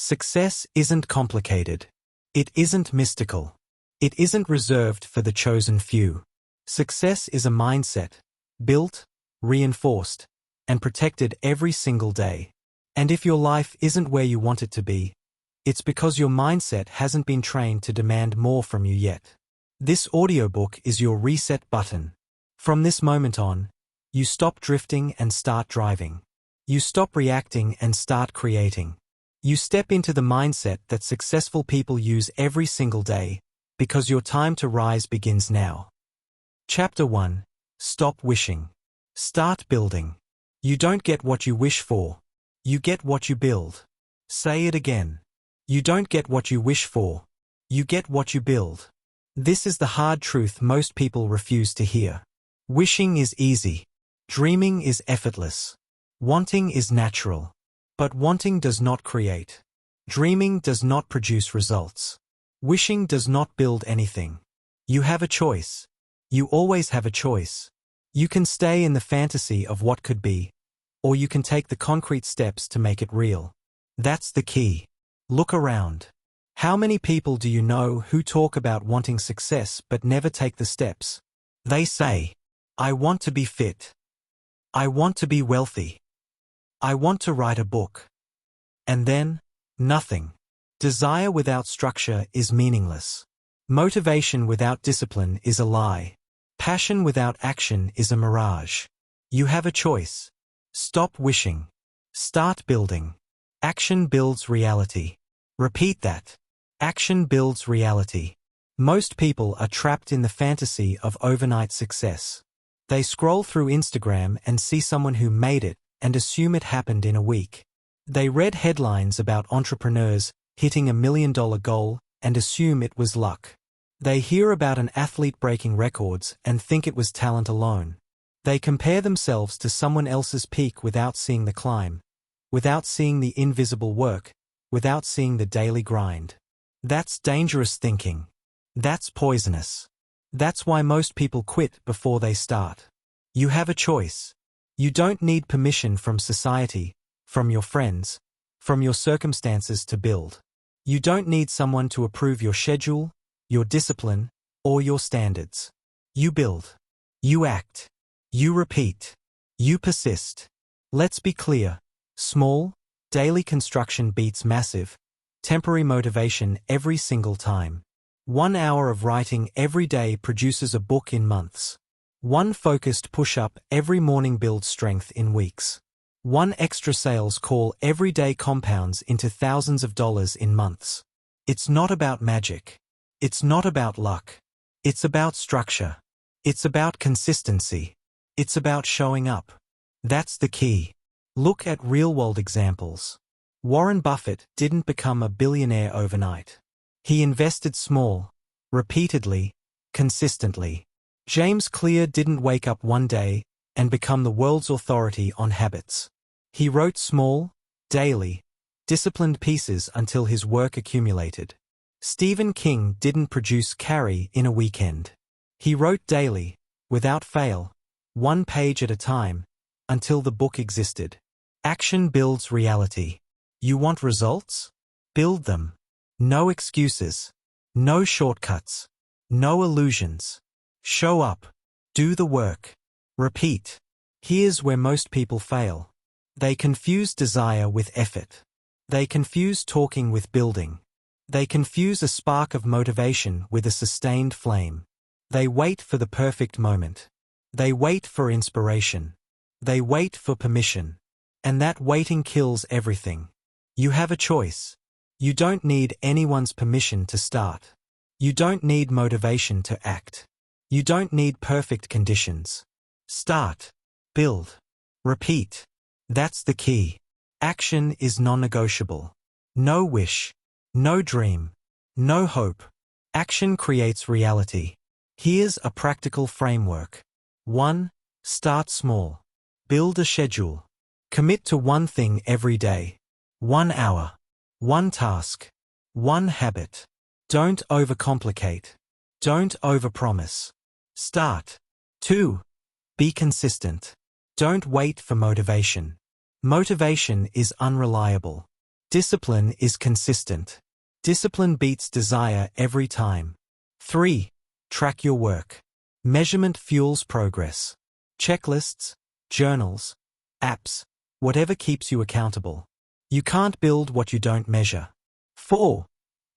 Success isn't complicated. It isn't mystical. It isn't reserved for the chosen few. Success is a mindset, built, reinforced, and protected every single day. And if your life isn't where you want it to be, it's because your mindset hasn't been trained to demand more from you yet. This audiobook is your reset button. From this moment on, you stop drifting and start driving. You stop reacting and start creating. You step into the mindset that successful people use every single day, because your time to rise begins now. Chapter 1. Stop wishing. Start building. You don't get what you wish for. You get what you build. Say it again. You don't get what you wish for. You get what you build. This is the hard truth most people refuse to hear. Wishing is easy. Dreaming is effortless. Wanting is natural. But wanting does not create. Dreaming does not produce results. Wishing does not build anything. You have a choice. You always have a choice. You can stay in the fantasy of what could be, or you can take the concrete steps to make it real. That's the key. Look around. How many people do you know who talk about wanting success but never take the steps? They say, "I want to be fit. I want to be wealthy. I want to write a book." And then, nothing. Desire without structure is meaningless. Motivation without discipline is a lie. Passion without action is a mirage. You have a choice. Stop wishing. Start building. Action builds reality. Repeat that. Action builds reality. Most people are trapped in the fantasy of overnight success. They scroll through Instagram and see someone who made it and assume it happened in a week. They read headlines about entrepreneurs hitting $1 million goal and assume it was luck. They hear about an athlete breaking records and think it was talent alone. They compare themselves to someone else's peak without seeing the climb, without seeing the invisible work, without seeing the daily grind. That's dangerous thinking. That's poisonous. That's why most people quit before they start. You have a choice. You don't need permission from society, from your friends, from your circumstances to build. You don't need someone to approve your schedule, your discipline, or your standards. You build. You act. You repeat. You persist. Let's be clear. Small, daily construction beats massive, temporary motivation every single time. 1 hour of writing every day produces a book in months. One focused push-up every morning builds strength in weeks. One extra sales call every day compounds into thousands of dollars in months. It's not about magic. It's not about luck. It's about structure. It's about consistency. It's about showing up. That's the key. Look at real-world examples. Warren Buffett didn't become a billionaire overnight. He invested small, repeatedly, consistently. James Clear didn't wake up one day and become the world's authority on habits. He wrote small, daily, disciplined pieces until his work accumulated. Stephen King didn't produce Carrie in a weekend. He wrote daily, without fail, 1 page at a time, until the book existed. Action builds reality. You want results? Build them. No excuses. No shortcuts. No illusions. Show up. Do the work. Repeat. Here's where most people fail. They confuse desire with effort. They confuse talking with building. They confuse a spark of motivation with a sustained flame. They wait for the perfect moment. They wait for inspiration. They wait for permission. And that waiting kills everything. You have a choice. You don't need anyone's permission to start. You don't need motivation to act. You don't need perfect conditions. Start. Build. Repeat. That's the key. Action is non-negotiable. No wish. No dream. No hope. Action creates reality. Here's a practical framework. 1. Start small. Build a schedule. Commit to one thing every day. 1 hour. One task. One habit. Don't overcomplicate. Don't overpromise. Start. 2. Be consistent. Don't wait for motivation. Motivation is unreliable. Discipline is consistent. Discipline beats desire every time. 3. Track your work. Measurement fuels progress. Checklists, journals, apps, whatever keeps you accountable. You can't build what you don't measure. 4.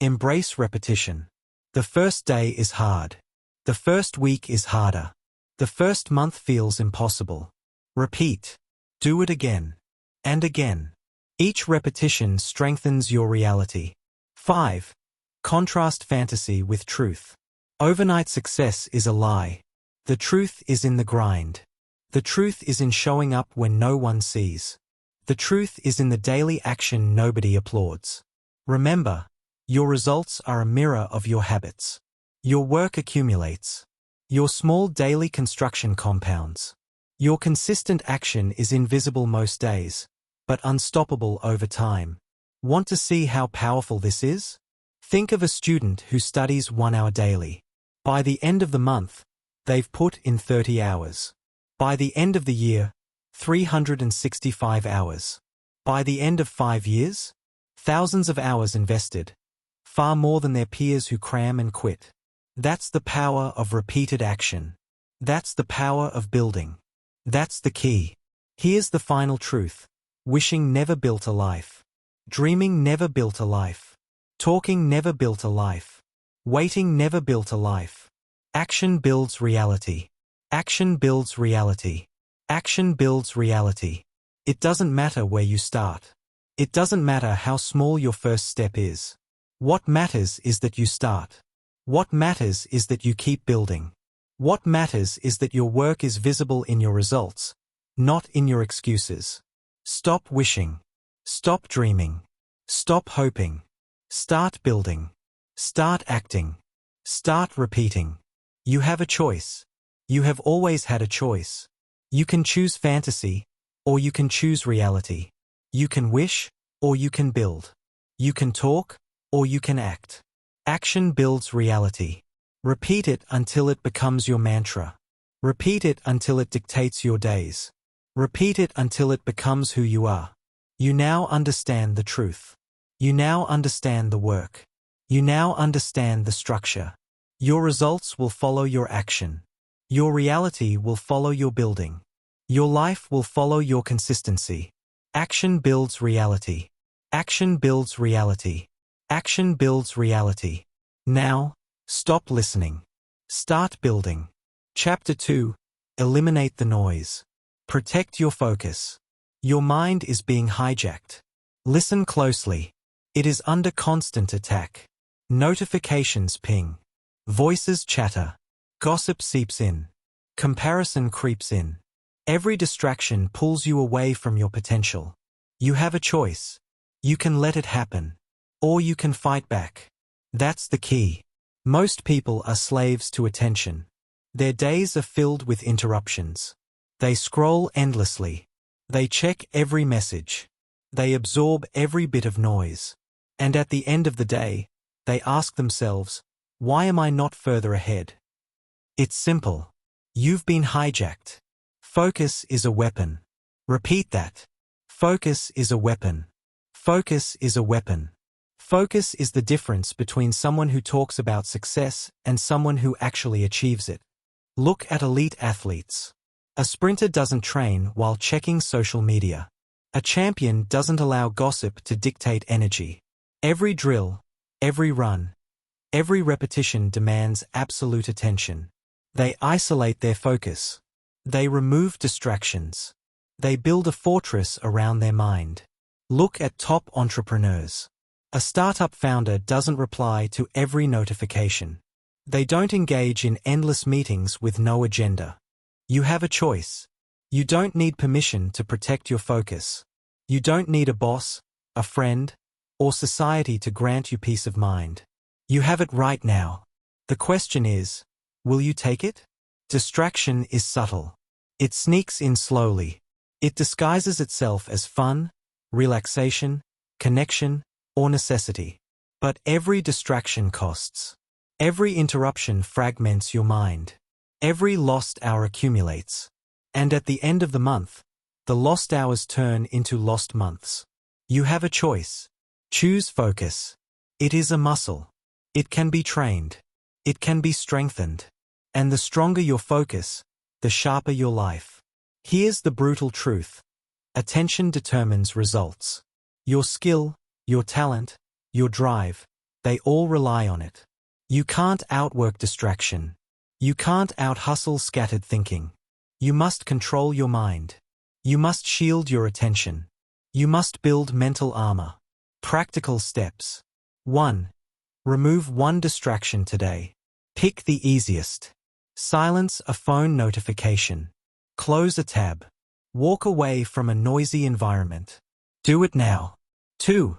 Embrace repetition. The first day is hard. The first week is harder. The first month feels impossible. Repeat. Do it again. And again. Each repetition strengthens your reality. 5. Contrast fantasy with truth. Overnight success is a lie. The truth is in the grind. The truth is in showing up when no one sees. The truth is in the daily action nobody applauds. Remember, your results are a mirror of your habits. Your work accumulates. Your small daily construction compounds. Your consistent action is invisible most days, but unstoppable over time. Want to see how powerful this is? Think of a student who studies 1 hour daily. By the end of the month, they've put in 30 hours. By the end of the year, 365 hours. By the end of 5 years, thousands of hours invested. Far more than their peers who cram and quit. That's the power of repeated action. That's the power of building. That's the key. Here's the final truth. Wishing never built a life. Dreaming never built a life. Talking never built a life. Waiting never built a life. Action builds reality. Action builds reality. Action builds reality. It doesn't matter where you start. It doesn't matter how small your first step is. What matters is that you start. What matters is that you keep building. What matters is that your work is visible in your results, not in your excuses. Stop wishing. Stop dreaming. Stop hoping. Start building. Start acting. Start repeating. You have a choice. You have always had a choice. You can choose fantasy, or you can choose reality. You can wish, or you can build. You can talk, or you can act. Action builds reality. Repeat it until it becomes your mantra. Repeat it until it dictates your days. Repeat it until it becomes who you are. You now understand the truth. You now understand the work. You now understand the structure. Your results will follow your action. Your reality will follow your building. Your life will follow your consistency. Action builds reality. Action builds reality. Action builds reality. Now, stop listening. Start building. Chapter 2. Eliminate the noise. Protect your focus. Your mind is being hijacked. Listen closely. It is under constant attack. Notifications ping. Voices chatter. Gossip seeps in. Comparison creeps in. Every distraction pulls you away from your potential. You have a choice. You can let it happen. Or you can fight back. That's the key. Most people are slaves to attention. Their days are filled with interruptions. They scroll endlessly. They check every message. They absorb every bit of noise. And at the end of the day, they ask themselves, why am I not further ahead? It's simple. You've been hijacked. Focus is a weapon. Repeat that. Focus is a weapon. Focus is a weapon. Focus is the difference between someone who talks about success and someone who actually achieves it. Look at elite athletes. A sprinter doesn't train while checking social media. A champion doesn't allow gossip to dictate energy. Every drill, every run, every repetition demands absolute attention. They isolate their focus. They remove distractions. They build a fortress around their mind. Look at top entrepreneurs. A startup founder doesn't reply to every notification. They don't engage in endless meetings with no agenda. You have a choice. You don't need permission to protect your focus. You don't need a boss, a friend, or society to grant you peace of mind. You have it right now. The question is, will you take it? Distraction is subtle. It sneaks in slowly. It disguises itself as fun, relaxation, connection, or necessity. But every distraction costs. Every interruption fragments your mind. Every lost hour accumulates. And at the end of the month, the lost hours turn into lost months. You have a choice. Choose focus. It is a muscle. It can be trained. It can be strengthened. And the stronger your focus, the sharper your life. Here's the brutal truth. Attention determines results. Your skill, your talent, your drive, they all rely on it. You can't outwork distraction. You can't out-hustle scattered thinking. You must control your mind. You must shield your attention. You must build mental armor. Practical steps. 1. Remove one distraction today. Pick the easiest. Silence a phone notification. Close a tab. Walk away from a noisy environment. Do it now. 2.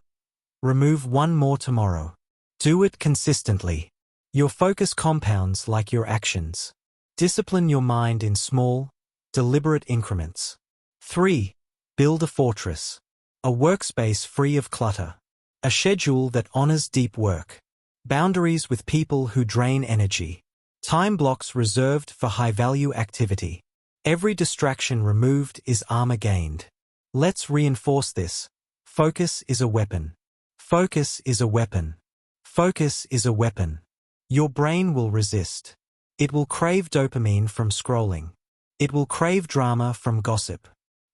Remove one more tomorrow. Do it consistently. Your focus compounds like your actions. Discipline your mind in small, deliberate increments. 3. Build a fortress. A workspace free of clutter. A schedule that honors deep work. Boundaries with people who drain energy. Time blocks reserved for high-value activity. Every distraction removed is armor gained. Let's reinforce this. Focus is a weapon. Focus is a weapon. Focus is a weapon. Your brain will resist. It will crave dopamine from scrolling. It will crave drama from gossip.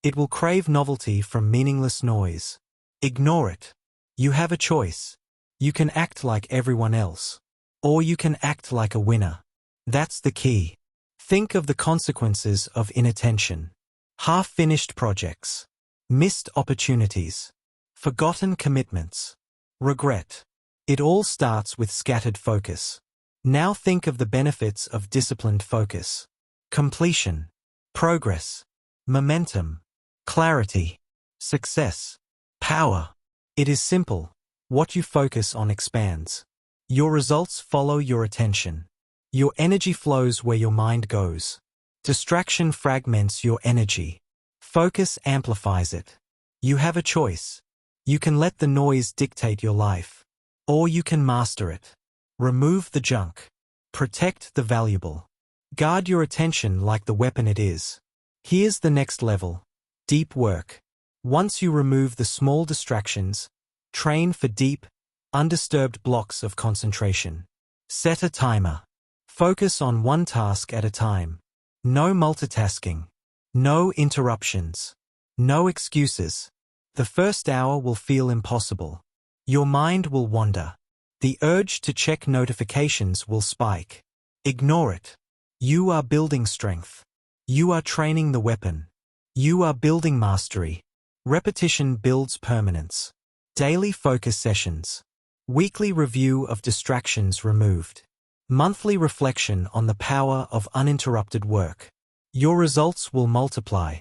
It will crave novelty from meaningless noise. Ignore it. You have a choice. You can act like everyone else. Or you can act like a winner. That's the key. Think of the consequences of inattention. Half-finished projects. Missed opportunities. Forgotten commitments. Regret. It all starts with scattered focus. Now think of the benefits of disciplined focus. Completion. Progress. Momentum. Clarity. Success. Power. It is simple. What you focus on expands. Your results follow your attention. Your energy flows where your mind goes. Distraction fragments your energy. Focus amplifies it. You have a choice. You can let the noise dictate your life. Or you can master it. Remove the junk. Protect the valuable. Guard your attention like the weapon it is. Here's the next level. Deep work. Once you remove the small distractions, train for deep, undisturbed blocks of concentration. Set a timer. Focus on one task at a time. No multitasking. No interruptions. No excuses. The first hour will feel impossible. Your mind will wander. The urge to check notifications will spike. Ignore it. You are building strength. You are training the weapon. You are building mastery. Repetition builds permanence. Daily focus sessions. Weekly review of distractions removed. Monthly reflection on the power of uninterrupted work. Your results will multiply.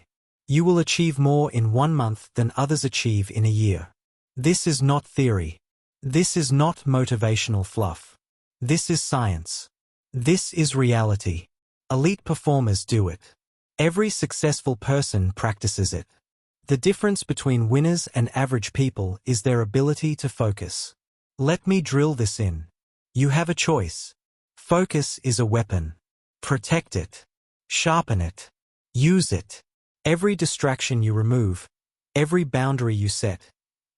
You will achieve more in 1 month than others achieve in a year. This is not theory. This is not motivational fluff. This is science. This is reality. Elite performers do it. Every successful person practices it. The difference between winners and average people is their ability to focus. Let me drill this in. You have a choice. Focus is a weapon. Protect it. Sharpen it. Use it. Every distraction you remove, every boundary you set,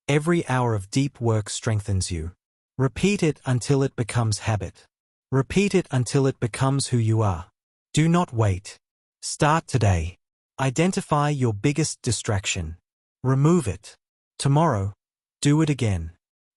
every hour of deep work strengthens you. Repeat it until it becomes habit. Repeat it until it becomes who you are. Do not wait. Start today. Identify your biggest distraction. Remove it. Tomorrow, do it again.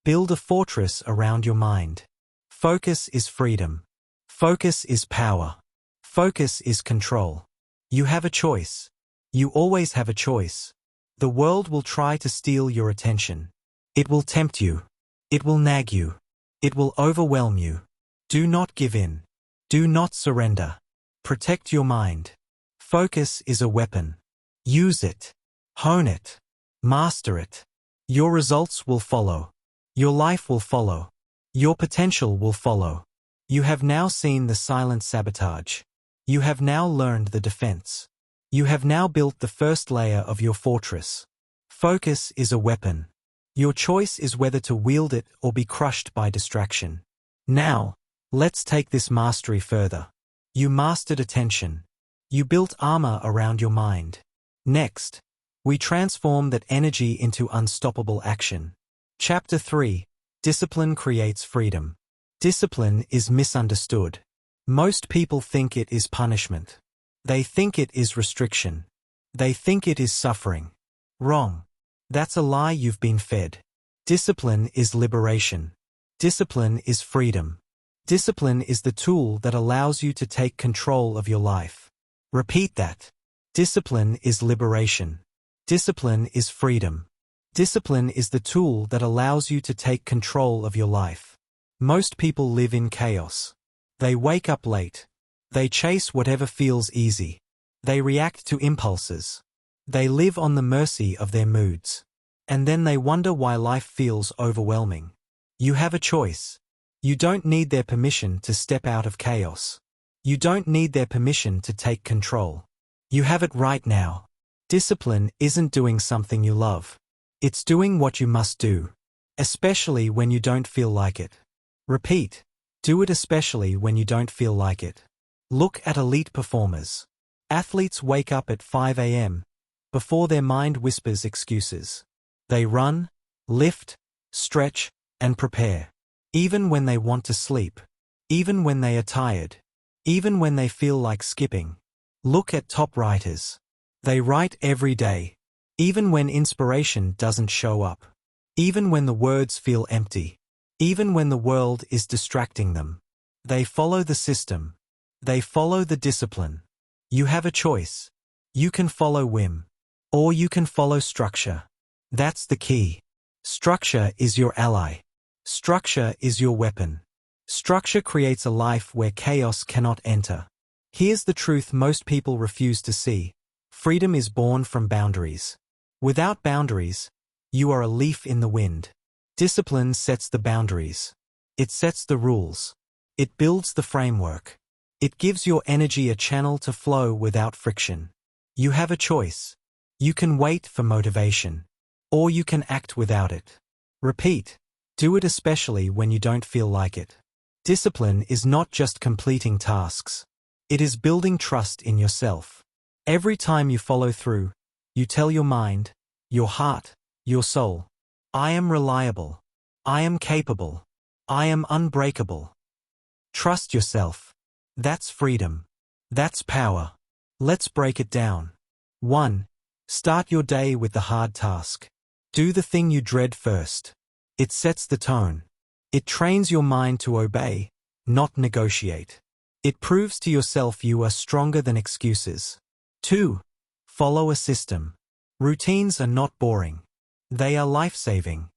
Build a fortress around your mind. Focus is freedom. Focus is power. Focus is control. You have a choice. You always have a choice. The world will try to steal your attention. It will tempt you. It will nag you. It will overwhelm you. Do not give in. Do not surrender. Protect your mind. Focus is a weapon. Use it. Hone it. Master it. Your results will follow. Your life will follow. Your potential will follow. You have now seen the silent sabotage. You have now learned the defense. You have now built the first layer of your fortress. Focus is a weapon. Your choice is whether to wield it or be crushed by distraction. Now, let's take this mastery further. You mastered attention. You built armor around your mind. Next, we transform that energy into unstoppable action. Chapter 3. Discipline creates freedom. Discipline is misunderstood. Most people think it is punishment. They think it is restriction. They think it is suffering. Wrong. That's a lie you've been fed. Discipline is liberation. Discipline is freedom. Discipline is the tool that allows you to take control of your life. Repeat that. Discipline is liberation. Discipline is freedom. Discipline is the tool that allows you to take control of your life. Most people live in chaos. They wake up late. They chase whatever feels easy. They react to impulses. They live on the mercy of their moods. And then they wonder why life feels overwhelming. You have a choice. You don't need their permission to step out of chaos. You don't need their permission to take control. You have it right now. Discipline isn't doing something you love. It's doing what you must do, especially when you don't feel like it. Repeat. Do it especially when you don't feel like it. Look at elite performers. Athletes wake up at 5 a.m. before their mind whispers excuses. They run, lift, stretch, and prepare. Even when they want to sleep. Even when they are tired. Even when they feel like skipping. Look at top writers. They write every day. Even when inspiration doesn't show up. Even when the words feel empty. Even when the world is distracting them. They follow the system. They follow the discipline. You have a choice. You can follow whim. Or you can follow structure. That's the key. Structure is your ally. Structure is your weapon. Structure creates a life where chaos cannot enter. Here's the truth most people refuse to see. Freedom is born from boundaries. Without boundaries, you are a leaf in the wind. Discipline sets the boundaries. It sets the rules. It builds the framework. It gives your energy a channel to flow without friction. You have a choice. You can wait for motivation. Or you can act without it. Repeat. Do it especially when you don't feel like it. Discipline is not just completing tasks. It is building trust in yourself. Every time you follow through, you tell your mind, your heart, your soul, I am reliable. I am capable. I am unbreakable. Trust yourself. That's freedom. That's power. Let's break it down. 1. Start your day with the hard task. Do the thing you dread first. It sets the tone. It trains your mind to obey, not negotiate. It proves to yourself you are stronger than excuses. 2. Follow a system. Routines are not boring. They are life-saving.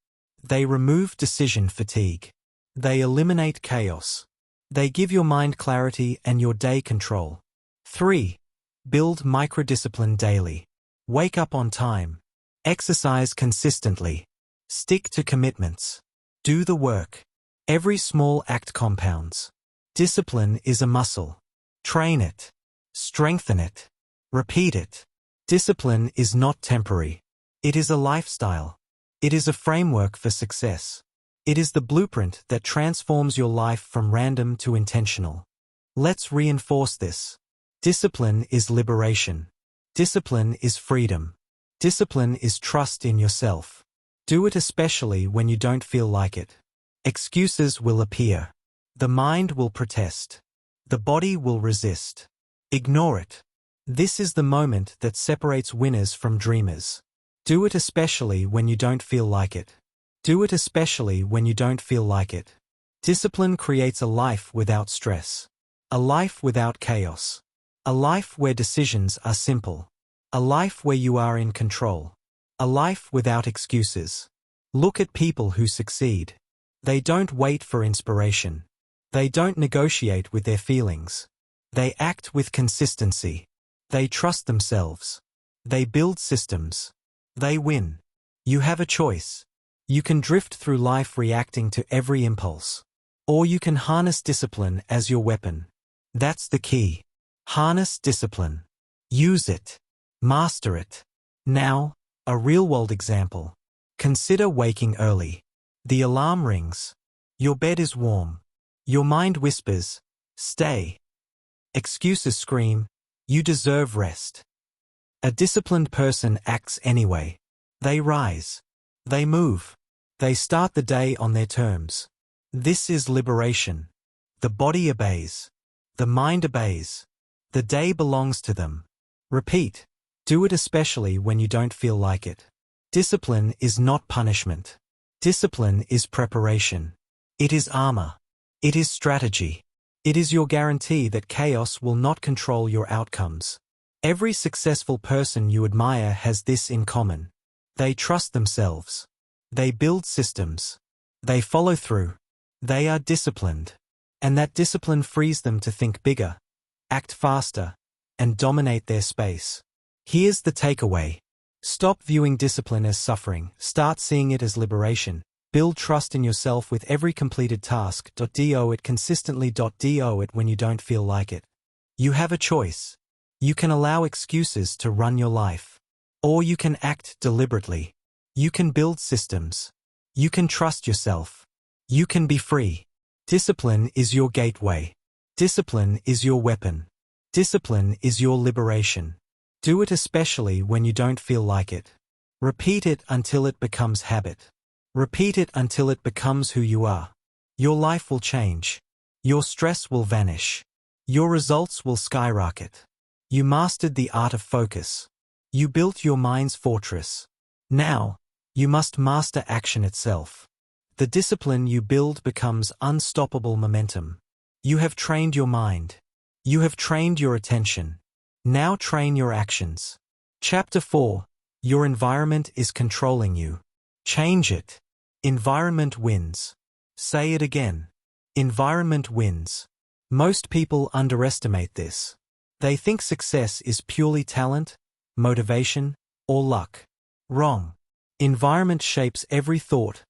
They remove decision fatigue. They eliminate chaos. They give your mind clarity and your day control. 3. Build microdiscipline daily. Wake up on time. Exercise consistently. Stick to commitments. Do the work. Every small act compounds. Discipline is a muscle. Train it. Strengthen it. Repeat it. Discipline is not temporary. It is a lifestyle. It is a framework for success. It is the blueprint that transforms your life from random to intentional. Let's reinforce this. Discipline is liberation. Discipline is freedom. Discipline is trust in yourself. Do it especially when you don't feel like it. Excuses will appear. The mind will protest. The body will resist. Ignore it. This is the moment that separates winners from dreamers. Do it especially when you don't feel like it. Do it especially when you don't feel like it. Discipline creates a life without stress. A life without chaos. A life where decisions are simple. A life where you are in control. A life without excuses. Look at people who succeed. They don't wait for inspiration. They don't negotiate with their feelings. They act with consistency. They trust themselves. They build systems. They win. You have a choice. You can drift through life reacting to every impulse. Or you can harness discipline as your weapon. That's the key. Harness discipline. Use it. Master it. Now, a real-world example. Consider waking early. The alarm rings. Your bed is warm. Your mind whispers, stay. Excuses scream, you deserve rest. A disciplined person acts anyway. They rise. They move. They start the day on their terms. This is liberation. The body obeys. The mind obeys. The day belongs to them. Repeat. Do it especially when you don't feel like it. Discipline is not punishment. Discipline is preparation. It is armor. It is strategy. It is your guarantee that chaos will not control your outcomes. Every successful person you admire has this in common. They trust themselves. They build systems. They follow through. They are disciplined. And that discipline frees them to think bigger, act faster, and dominate their space. Here's the takeaway. Stop viewing discipline as suffering. Start seeing it as liberation. Build trust in yourself with every completed task. Do it consistently. Do it when you don't feel like it. You have a choice. You can allow excuses to run your life. Or you can act deliberately. You can build systems. You can trust yourself. You can be free. Discipline is your gateway. Discipline is your weapon. Discipline is your liberation. Do it especially when you don't feel like it. Repeat it until it becomes habit. Repeat it until it becomes who you are. Your life will change. Your stress will vanish. Your results will skyrocket. You mastered the art of focus. You built your mind's fortress. Now, you must master action itself. The discipline you build becomes unstoppable momentum. You have trained your mind. You have trained your attention. Now train your actions. Chapter 4. Your environment is controlling you. Change it. Environment wins. Say it again. Environment wins. Most people underestimate this. They think success is purely talent, motivation, or luck. Wrong. Environment shapes every thought,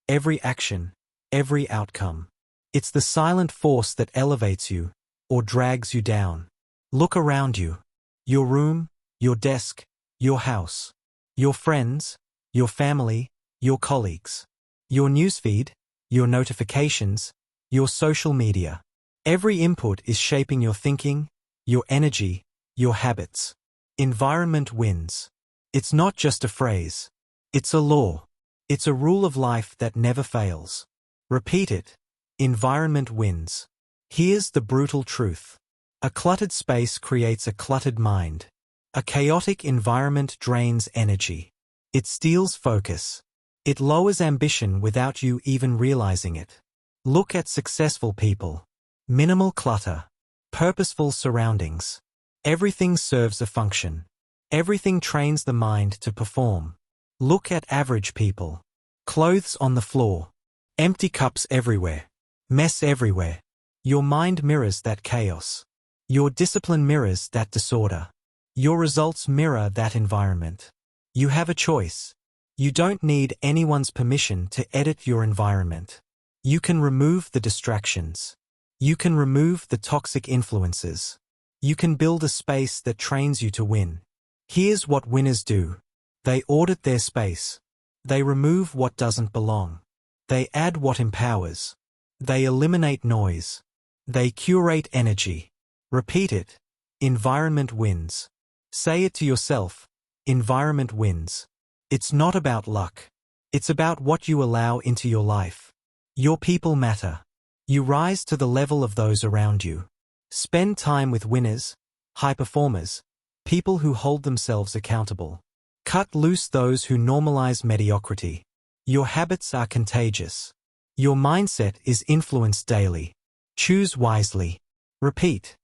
every action, every outcome. It's the silent force that elevates you or drags you down. Look around you. Your room, your desk, your house, your friends, your family, your colleagues, your newsfeed, your notifications, your social media. Every input is shaping your thinking, your energy, your habits. Environment wins. It's not just a phrase. It's a law. It's a rule of life that never fails. Repeat it. Environment wins. Here's the brutal truth. A cluttered space creates a cluttered mind. A chaotic environment drains energy. It steals focus. It lowers ambition without you even realizing it. Look at successful people. Minimal clutter. Purposeful surroundings. Everything serves a function. Everything trains the mind to perform. Look at average people. Clothes on the floor. Empty cups everywhere. Mess everywhere. Your mind mirrors that chaos. Your discipline mirrors that disorder. Your results mirror that environment. You have a choice. You don't need anyone's permission to edit your environment. You can remove the distractions. You can remove the toxic influences. You can build a space that trains you to win. Here's what winners do. They audit their space. They remove what doesn't belong. They add what empowers. They eliminate noise. They curate energy. Repeat it. Environment wins. Say it to yourself. Environment wins. It's not about luck. It's about what you allow into your life. Your people matter. You rise to the level of those around you. Spend time with winners, high performers, people who hold themselves accountable. Cut loose those who normalize mediocrity. Your habits are contagious. Your mindset is influenced daily. Choose wisely. Repeat.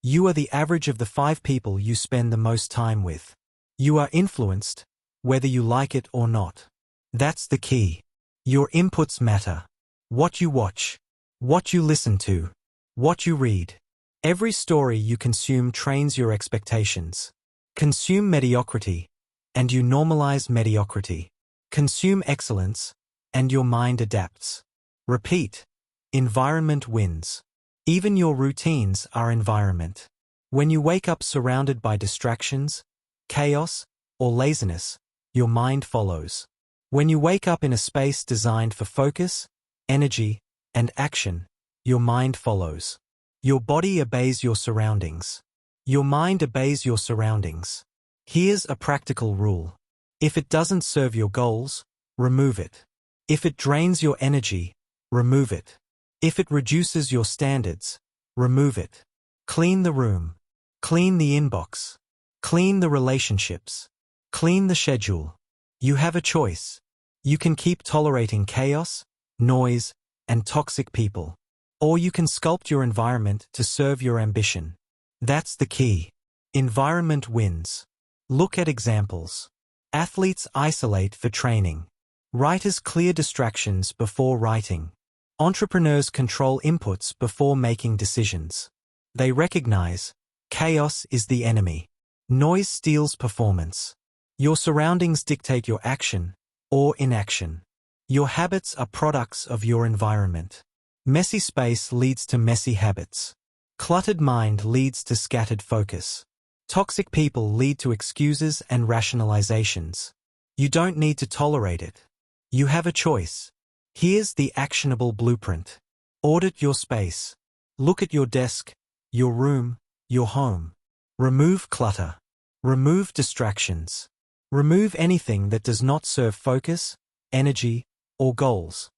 You are the average of the 5 people you spend the most time with. You are influenced, whether you like it or not. That's the key. Your inputs matter. What you watch, what you listen to, what you read. Every story you consume trains your expectations. Consume mediocrity, and you normalize mediocrity. Consume excellence, and your mind adapts. Repeat. Environment wins. Even your routines are environment. When you wake up surrounded by distractions, chaos, or laziness, your mind follows. When you wake up in a space designed for focus, energy, and action, your mind follows. Your body obeys your surroundings. Your mind obeys your surroundings. Here's a practical rule. If it doesn't serve your goals, remove it. If it drains your energy, remove it. If it reduces your standards, remove it. Clean the room. Clean the inbox. Clean the relationships. Clean the schedule. You have a choice. You can keep tolerating chaos, noise, and toxic people. Or you can sculpt your environment to serve your ambition. That's the key. Environment wins. Look at examples. Athletes isolate for training. Writers clear distractions before writing. Entrepreneurs control inputs before making decisions. They recognize chaos is the enemy. Noise steals performance. Your surroundings dictate your action or inaction. Your habits are products of your environment. Messy space leads to messy habits. Cluttered mind leads to scattered focus. Toxic people lead to excuses and rationalizations. You don't need to tolerate it. You have a choice. Here's the actionable blueprint. Audit your space. Look at your desk, your room, your home. Remove clutter. Remove distractions. Remove anything that does not serve focus, energy, or goals.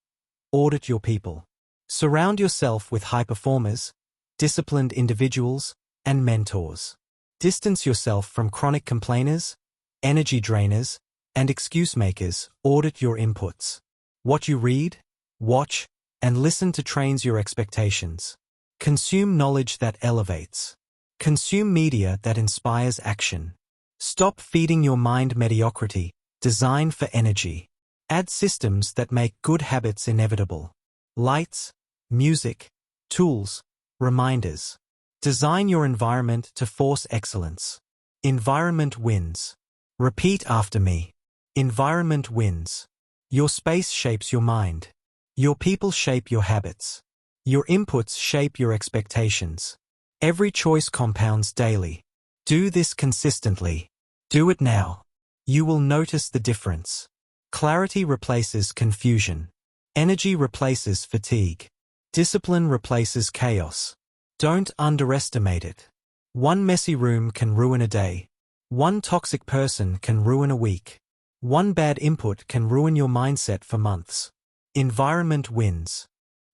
Audit your people. Surround yourself with high performers, disciplined individuals, and mentors. Distance yourself from chronic complainers, energy drainers, and excuse makers. Audit your inputs. What you read, watch, and listen to trains your expectations. Consume knowledge that elevates. Consume media that inspires action. Stop feeding your mind mediocrity. Design for energy. Add systems that make good habits inevitable. Lights, music, tools, reminders. Design your environment to force excellence. Environment wins. Repeat after me. Environment wins. Your space shapes your mind. Your people shape your habits. Your inputs shape your expectations. Every choice compounds daily. Do this consistently. Do it now. You will notice the difference. Clarity replaces confusion. Energy replaces fatigue. Discipline replaces chaos. Don't underestimate it. One messy room can ruin a day. One toxic person can ruin a week. One bad input can ruin your mindset for months. Environment wins.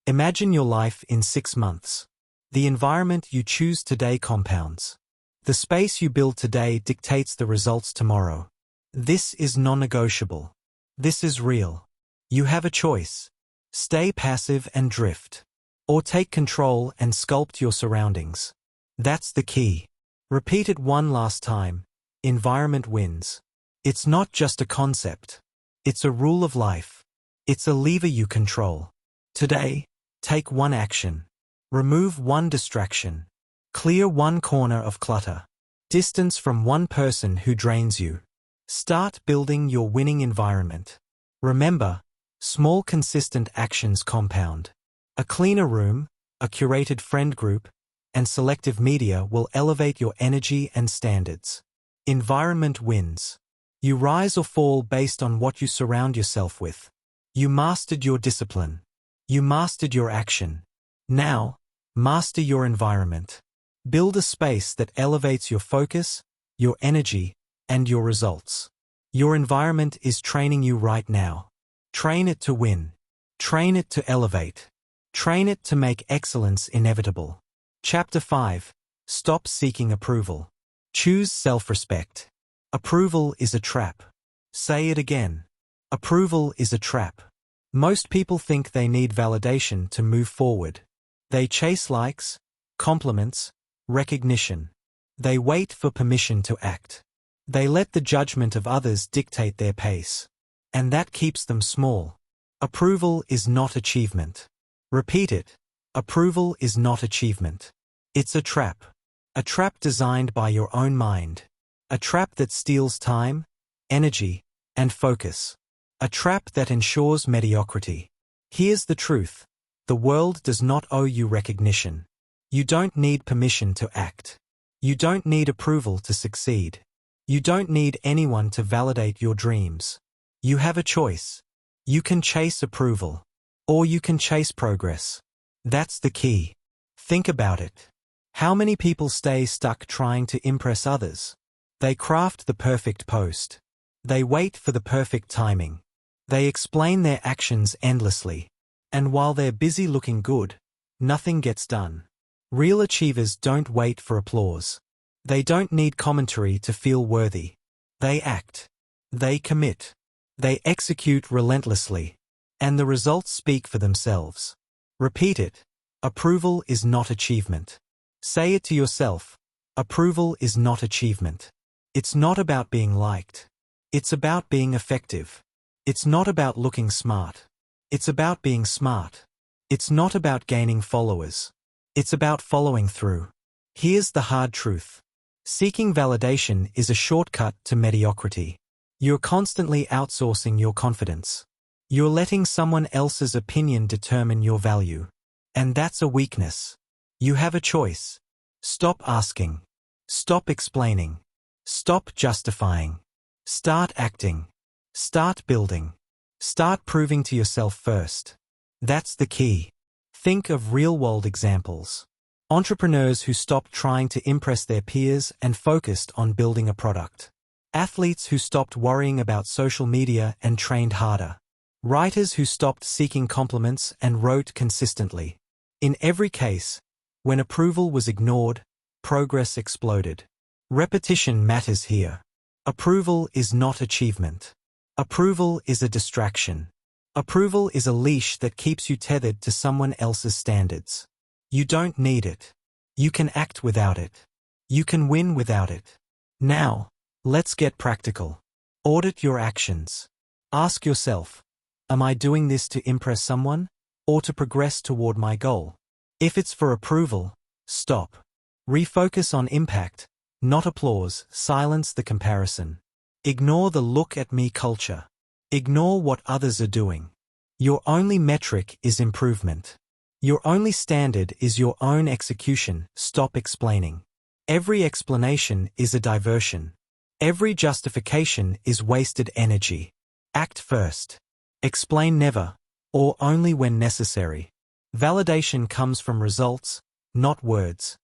Imagine your life in 6 months. The environment you choose today compounds. The space you build today dictates the results tomorrow. This is non-negotiable. This is real. You have a choice. Stay passive and drift. Or take control and sculpt your surroundings. That's the key. Repeat it one last time. Environment wins. It's not just a concept. It's a rule of life. It's a lever you control. Today, take one action. Remove one distraction. Clear one corner of clutter. Distance from one person who drains you. Start building your winning environment. Remember, small consistent actions compound. A cleaner room, a curated friend group, and selective media will elevate your energy and standards. Environment wins. You rise or fall based on what you surround yourself with. You mastered your discipline. You mastered your action. Now, master your environment. Build a space that elevates your focus, your energy, and your results. Your environment is training you right now. Train it to win. Train it to elevate. Train it to make excellence inevitable. Chapter 5. Stop seeking approval. Choose self-respect. Approval is a trap. Say it again. Approval is a trap. Most people think they need validation to move forward. They chase likes, compliments, recognition. They wait for permission to act. They let the judgment of others dictate their pace. And that keeps them small. Approval is not achievement. Repeat it. Approval is not achievement. It's a trap. A trap designed by your own mind. A trap that steals time, energy, and focus. A trap that ensures mediocrity. Here's the truth. The world does not owe you recognition. You don't need permission to act. You don't need approval to succeed. You don't need anyone to validate your dreams. You have a choice. You can chase approval. Or you can chase progress. That's the key. Think about it. How many people stay stuck trying to impress others? They craft the perfect post. They wait for the perfect timing. They explain their actions endlessly. And while they're busy looking good, nothing gets done. Real achievers don't wait for applause. They don't need commentary to feel worthy. They act. They commit. They execute relentlessly. And the results speak for themselves. Repeat it. Approval is not achievement. Say it to yourself. Approval is not achievement. It's not about being liked. It's about being effective. It's not about looking smart. It's about being smart. It's not about gaining followers. It's about following through. Here's the hard truth. Seeking validation is a shortcut to mediocrity. You're constantly outsourcing your confidence. You're letting someone else's opinion determine your value. And that's a weakness. You have a choice. Stop asking. Stop explaining. Stop justifying. Start acting. Start building. Start proving to yourself first. That's the key. Think of real-world examples. Entrepreneurs who stopped trying to impress their peers and focused on building a product. Athletes who stopped worrying about social media and trained harder. Writers who stopped seeking compliments and wrote consistently. In every case, when approval was ignored, progress exploded. Repetition matters here. Approval is not achievement. Approval is a distraction. Approval is a leash that keeps you tethered to someone else's standards. You don't need it. You can act without it. You can win without it. Now, let's get practical. Audit your actions. Ask yourself, am I doing this to impress someone, or to progress toward my goal? If it's for approval, stop. Refocus on impact, not applause. Silence the comparison. Ignore the look at me culture. Ignore what others are doing. Your only metric is improvement. Your only standard is your own execution. Stop explaining. Every explanation is a diversion. Every justification is wasted energy. Act first. Explain never, or only when necessary. Validation comes from results, not words.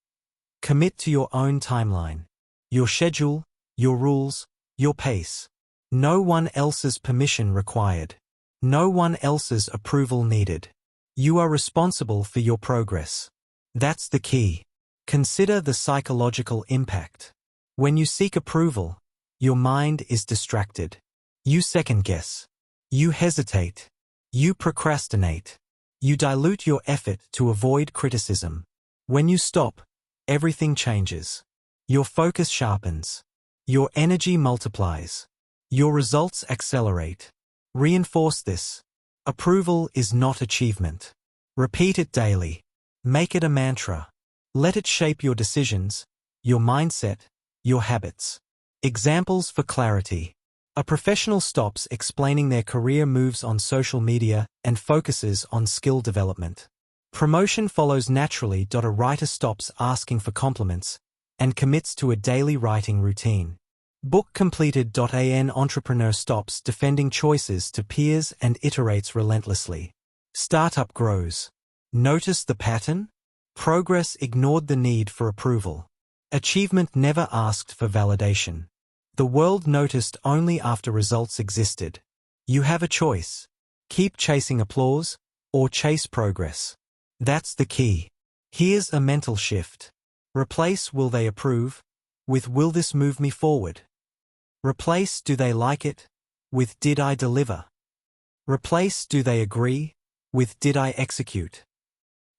Commit to your own timeline. Your schedule, your rules, your pace. No one else's permission required. No one else's approval needed. You are responsible for your progress. That's the key. Consider the psychological impact. When you seek approval, your mind is distracted. You second-guess. You hesitate. You procrastinate. You dilute your effort to avoid criticism. When you stop, everything changes. Your focus sharpens. Your energy multiplies. Your results accelerate. Reinforce this. Approval is not achievement. Repeat it daily. Make it a mantra. Let it shape your decisions, your mindset, your habits. Examples for clarity. A professional stops explaining their career moves on social media and focuses on skill development. Promotion follows naturally. A writer stops asking for compliments and commits to a daily writing routine. Book completed. An entrepreneur stops defending choices to peers and iterates relentlessly. Startup grows. Notice the pattern? Progress ignored the need for approval. Achievement never asked for validation. The world noticed only after results existed. You have a choice. Keep chasing applause, or chase progress. That's the key. Here's a mental shift. Replace "will they approve" with "will this move me forward?" Replace "do they like it" with "did I deliver?" Replace "do they agree" with "did I execute?"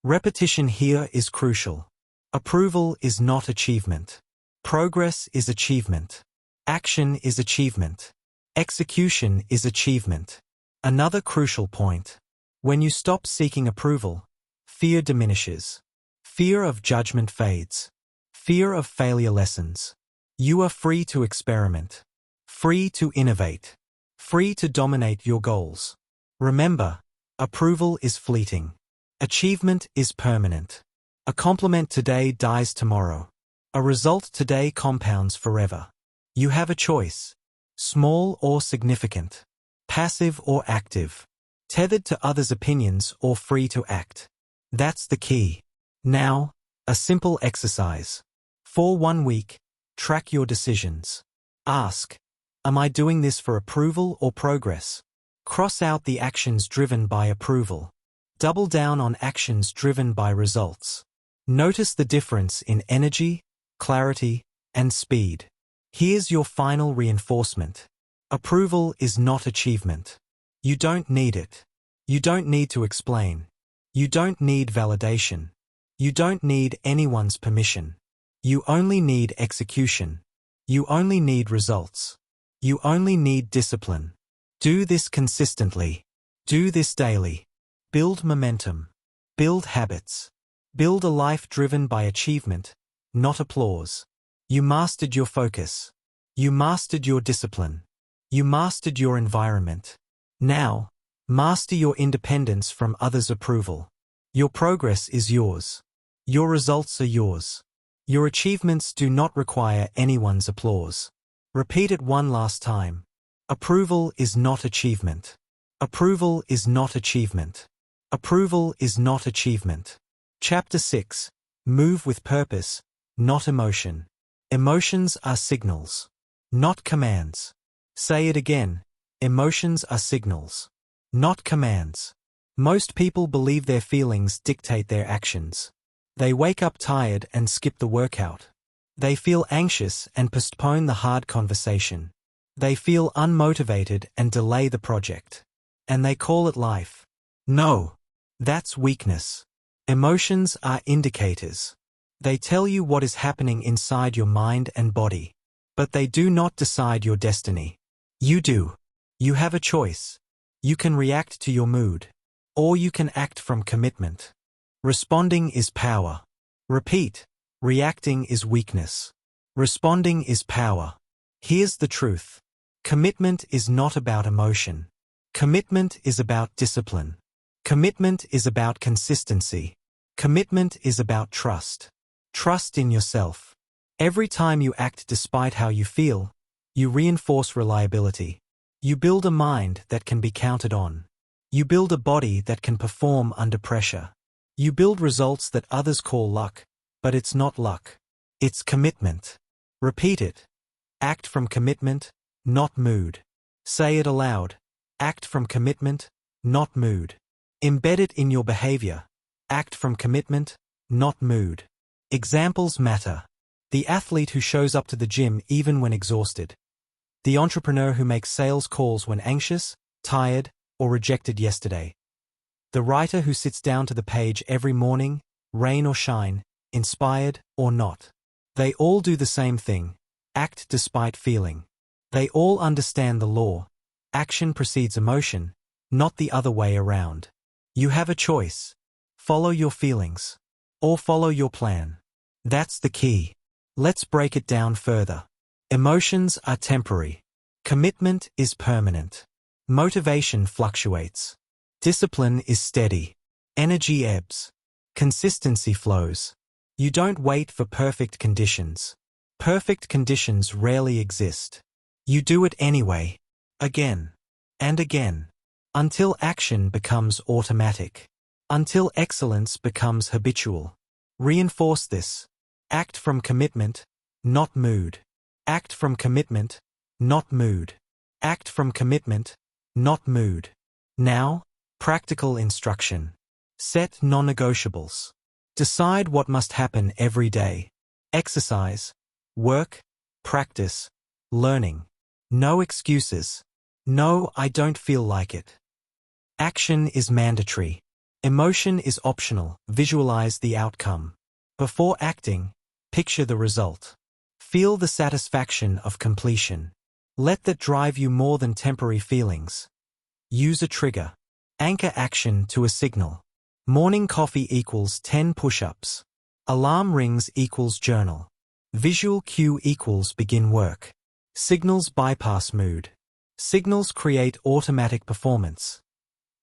Repetition here is crucial. Approval is not achievement. Progress is achievement. Action is achievement. Execution is achievement. Another crucial point. When you stop seeking approval, fear diminishes. Fear of judgment fades. Fear of failure lessens. You are free to experiment. Free to innovate. Free to dominate your goals. Remember, approval is fleeting. Achievement is permanent. A compliment today dies tomorrow. A result today compounds forever. You have a choice. Small or significant. Passive or active. Tethered to others' opinions or free to act. That's the key. Now, a simple exercise. For 1 week, track your decisions. Ask, am I doing this for approval or progress? Cross out the actions driven by approval. Double down on actions driven by results. Notice the difference in energy, clarity, and speed. Here's your final reinforcement. Approval is not achievement. You don't need it. You don't need to explain. You don't need validation. You don't need anyone's permission. You only need execution. You only need results. You only need discipline. Do this consistently. Do this daily. Build momentum. Build habits. Build a life driven by achievement, not applause. You mastered your focus. You mastered your discipline. You mastered your environment. Now, master your independence from others' approval. Your progress is yours. Your results are yours. Your achievements do not require anyone's applause. Repeat it one last time. Approval is not achievement. Approval is not achievement. Approval is not achievement. Chapter 6. Move with purpose, not emotion. Emotions are signals, not commands. Say it again. Emotions are signals, not commands. Most people believe their feelings dictate their actions. They wake up tired and skip the workout. They feel anxious and postpone the hard conversation. They feel unmotivated and delay the project. And they call it life. No, that's weakness. Emotions are indicators. They tell you what is happening inside your mind and body. But they do not decide your destiny. You do. You have a choice. You can react to your mood. Or you can act from commitment. Responding is power. Repeat. Reacting is weakness. Responding is power. Here's the truth. Commitment is not about emotion. Commitment is about discipline. Commitment is about consistency. Commitment is about trust. Trust in yourself. Every time you act despite how you feel, you reinforce reliability. You build a mind that can be counted on. You build a body that can perform under pressure. You build results that others call luck, but it's not luck. It's commitment. Repeat it. Act from commitment, not mood. Say it aloud. Act from commitment, not mood. Embed it in your behavior. Act from commitment, not mood. Examples matter. The athlete who shows up to the gym even when exhausted. The entrepreneur who makes sales calls when anxious, tired, or rejected yesterday. The writer who sits down to the page every morning, rain or shine, inspired or not. They all do the same thing. Act despite feeling. They all understand the law. Action precedes emotion, not the other way around. You have a choice. Follow your feelings. Or follow your plan. That's the key. Let's break it down further. Emotions are temporary. Commitment is permanent. Motivation fluctuates. Discipline is steady. Energy ebbs. Consistency flows. You don't wait for perfect conditions. Perfect conditions rarely exist. You do it anyway. Again. And again. Until action becomes automatic. Until excellence becomes habitual. Reinforce this. Act from commitment, not mood. Act from commitment, not mood. Act from commitment, not mood. Now, practical instruction. Set non-negotiables. Decide what must happen every day. Exercise, work, practice, learning. No excuses. No, I don't feel like it. Action is mandatory. Emotion is optional. Visualize the outcome. Before acting, picture the result. Feel the satisfaction of completion. Let that drive you more than temporary feelings. Use a trigger. Anchor action to a signal. Morning coffee equals 10 push-ups. Alarm rings equals journal. Visual cue equals begin work. Signals bypass mood. Signals create automatic performance.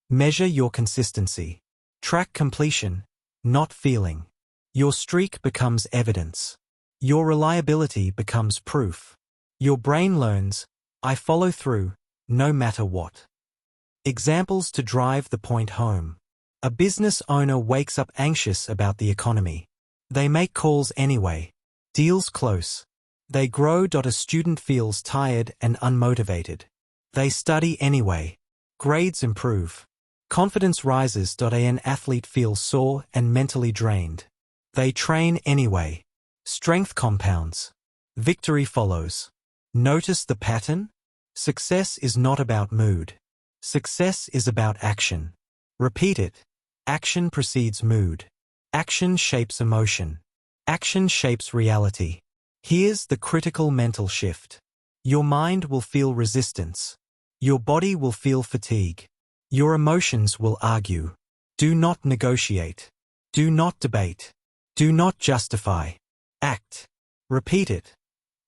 Measure your consistency. Track completion, not feeling. Your streak becomes evidence. Your reliability becomes proof. Your brain learns, I follow through, no matter what. Examples to drive the point home. A business owner wakes up anxious about the economy. They make calls anyway. Deals close. They grow. A student feels tired and unmotivated. They study anyway. Grades improve. Confidence rises. An athlete feels sore and mentally drained. They train anyway. Strength compounds. Victory follows. Notice the pattern? Success is not about mood. Success is about action. Repeat it. Action precedes mood. Action shapes emotion. Action shapes reality. Here's the critical mental shift. Your mind will feel resistance. Your body will feel fatigue. Your emotions will argue. Do not negotiate. Do not debate. Do not justify. Act. Repeat it.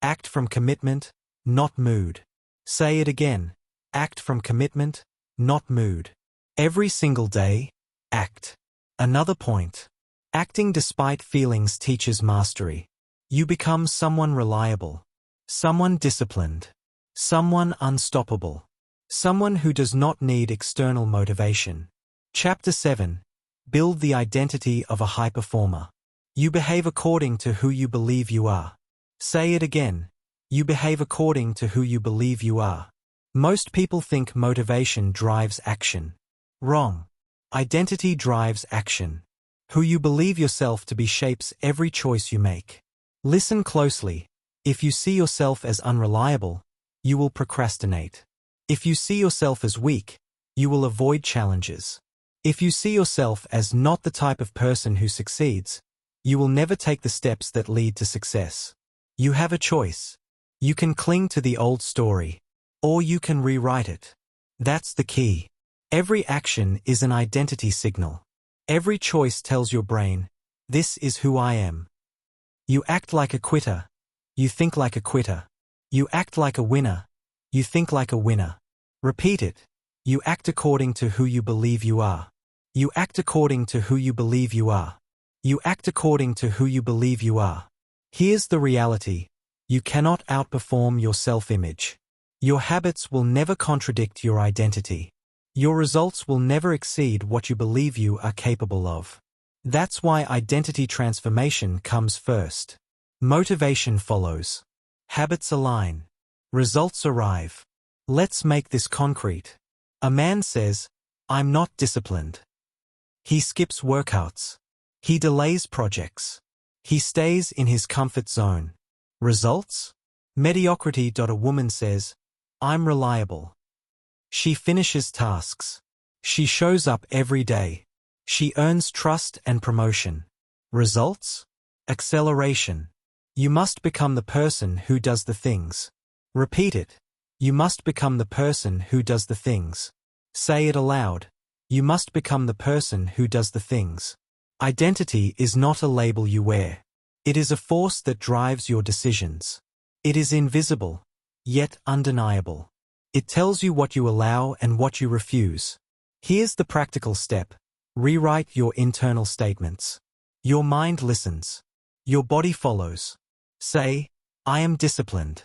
Act from commitment, not mood. Say it again. Act from commitment, not mood. Every single day, act. Another point. Acting despite feelings teaches mastery. You become someone reliable. Someone disciplined. Someone unstoppable. Someone who does not need external motivation. Chapter 7. Build the identity of a high performer. You behave according to who you believe you are. Say it again. You behave according to who you believe you are. Most people think motivation drives action. Wrong. Identity drives action. Who you believe yourself to be shapes every choice you make. Listen closely. If you see yourself as unreliable, you will procrastinate. If you see yourself as weak, you will avoid challenges. If you see yourself as not the type of person who succeeds, you will never take the steps that lead to success. You have a choice. You can cling to the old story, or you can rewrite it. That's the key. Every action is an identity signal. Every choice tells your brain, this is who I am. You act like a quitter. You think like a quitter. You act like a winner. You think like a winner. Repeat it. You act according to who you believe you are. You act according to who you believe you are. You act according to who you believe you are. Here's the reality. You cannot outperform your self-image. Your habits will never contradict your identity. Your results will never exceed what you believe you are capable of. That's why identity transformation comes first. Motivation follows. Habits align. Results arrive. Let's make this concrete. A man says, I'm not disciplined. He skips workouts. He delays projects. He stays in his comfort zone. Results? Mediocrity. A woman says, I'm reliable. She finishes tasks. She shows up every day. She earns trust and promotion. Results? Acceleration. You must become the person who does the things. Repeat it. You must become the person who does the things. Say it aloud. You must become the person who does the things. Identity is not a label you wear. It is a force that drives your decisions. It is invisible, yet undeniable. It tells you what you allow and what you refuse. Here's the practical step. Rewrite your internal statements. Your mind listens. Your body follows. Say, I am disciplined.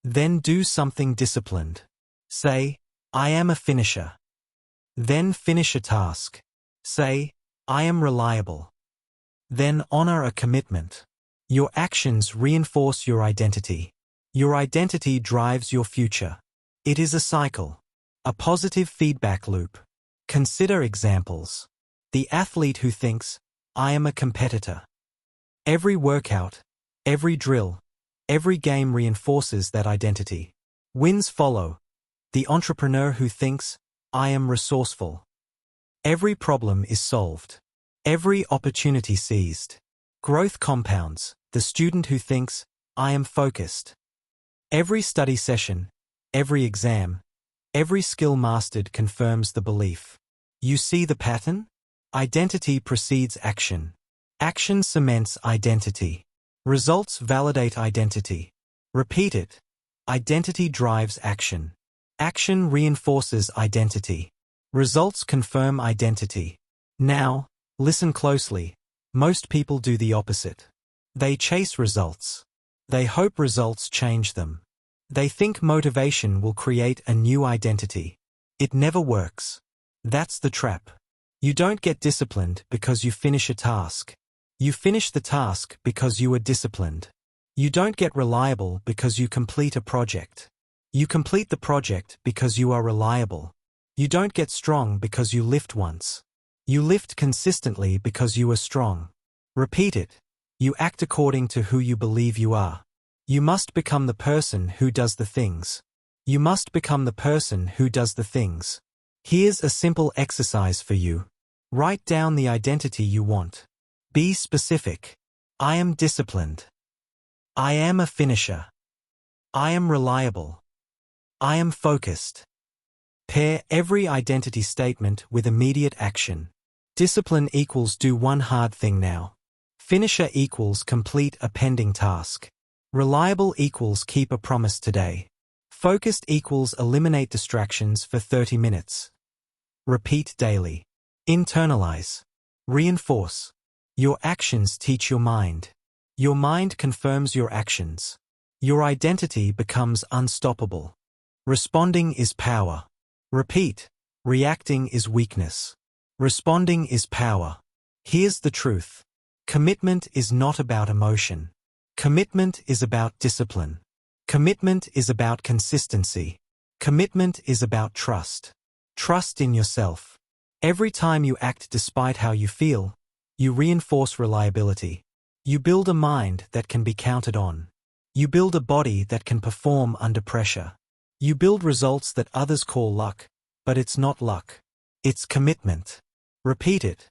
Then do something disciplined. Say, I am a finisher. Then finish a task. Say, I am reliable. Then honor a commitment. Your actions reinforce your identity. Your identity drives your future. It is a cycle. A positive feedback loop. Consider examples. The athlete who thinks, I am a competitor. Every workout, every drill, every game reinforces that identity. Wins follow. The entrepreneur who thinks, I am resourceful. Every problem is solved. Every opportunity seized. Growth compounds. The student who thinks, I am focused. Every study session, every exam, every skill mastered confirms the belief. You see the pattern? Identity precedes action. Action cements identity. Results validate identity. Repeat it. Identity drives action. Action reinforces identity. Results confirm identity. Now, listen closely. Most people do the opposite. They chase results. They hope results change them. They think motivation will create a new identity. It never works. That's the trap. You don't get disciplined because you finish a task. You finish the task because you are disciplined. You don't get reliable because you complete a project. You complete the project because you are reliable. You don't get strong because you lift once. You lift consistently because you are strong. Repeat it. You act according to who you believe you are. You must become the person who does the things. You must become the person who does the things. Here's a simple exercise for you. Write down the identity you want. Be specific. I am disciplined. I am a finisher. I am reliable. I am focused. Pair every identity statement with immediate action. Discipline equals do one hard thing now. Finisher equals complete a pending task. Reliable equals keep a promise today. Focused equals eliminate distractions for 30 minutes. Repeat daily. Internalize. Reinforce. Your actions teach your mind. Your mind confirms your actions. Your identity becomes unstoppable. Responding is power. Repeat. Reacting is weakness. Responding is power. Here's the truth. Commitment is not about emotion. Commitment is about discipline. Commitment is about consistency. Commitment is about trust. Trust in yourself. Every time you act despite how you feel, you reinforce reliability. You build a mind that can be counted on. You build a body that can perform under pressure. You build results that others call luck, but it's not luck. It's commitment. Repeat it.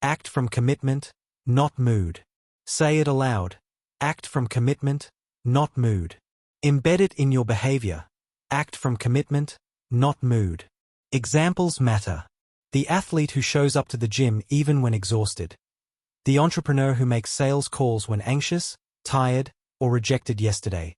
Act from commitment, not mood. Say it aloud. Act from commitment, not mood. Embed it in your behavior. Act from commitment, not mood. Examples matter. The athlete who shows up to the gym even when exhausted. The entrepreneur who makes sales calls when anxious, tired, or rejected yesterday.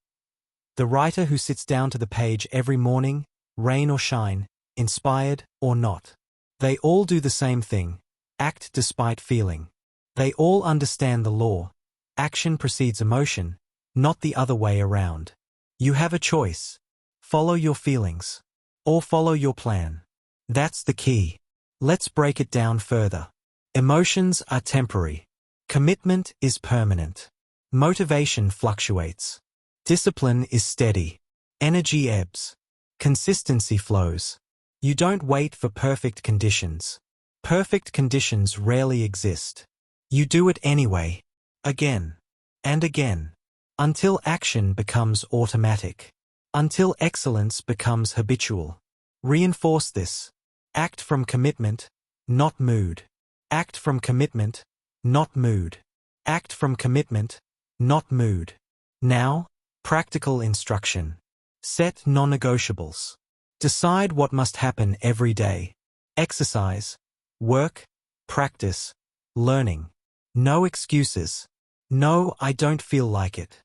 The writer who sits down to the page every morning, rain or shine, inspired or not. They all do the same thing. Act despite feeling. They all understand the law. Action precedes emotion, not the other way around. You have a choice. Follow your feelings. Or follow your plan. That's the key. Let's break it down further. Emotions are temporary. Commitment is permanent. Motivation fluctuates. Discipline is steady. Energy ebbs. Consistency flows. You don't wait for perfect conditions. Perfect conditions rarely exist. You do it anyway. Again. And again. Until action becomes automatic. Until excellence becomes habitual. Reinforce this. Act from commitment, not mood. Act from commitment, not mood. Act from commitment, not mood. Now, practical instruction. Set non-negotiables. Decide what must happen every day. Exercise, work, practice, learning. No excuses. No, I don't feel like it.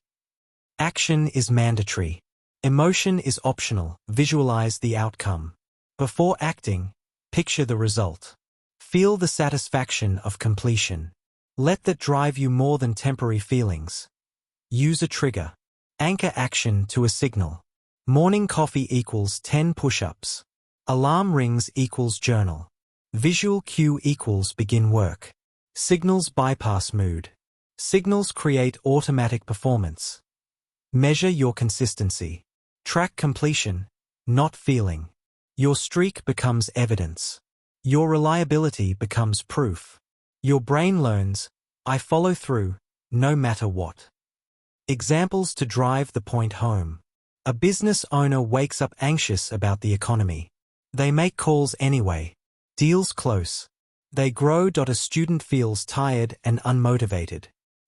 Action is mandatory. Emotion is optional. Visualize the outcome. Before acting, picture the result. Feel the satisfaction of completion. Let that drive you more than temporary feelings. Use a trigger. Anchor action to a signal. Morning coffee equals 10 push-ups. Alarm rings equals journal. Visual cue equals begin work. Signals bypass mood. Signals create automatic performance. Measure your consistency. Track completion, not feeling. Your streak becomes evidence. Your reliability becomes proof. Your brain learns, I follow through, no matter what. Examples to drive the point home. A business owner wakes up anxious about the economy. They make calls anyway. Deals close. They grow. A student feels tired and unmotivated.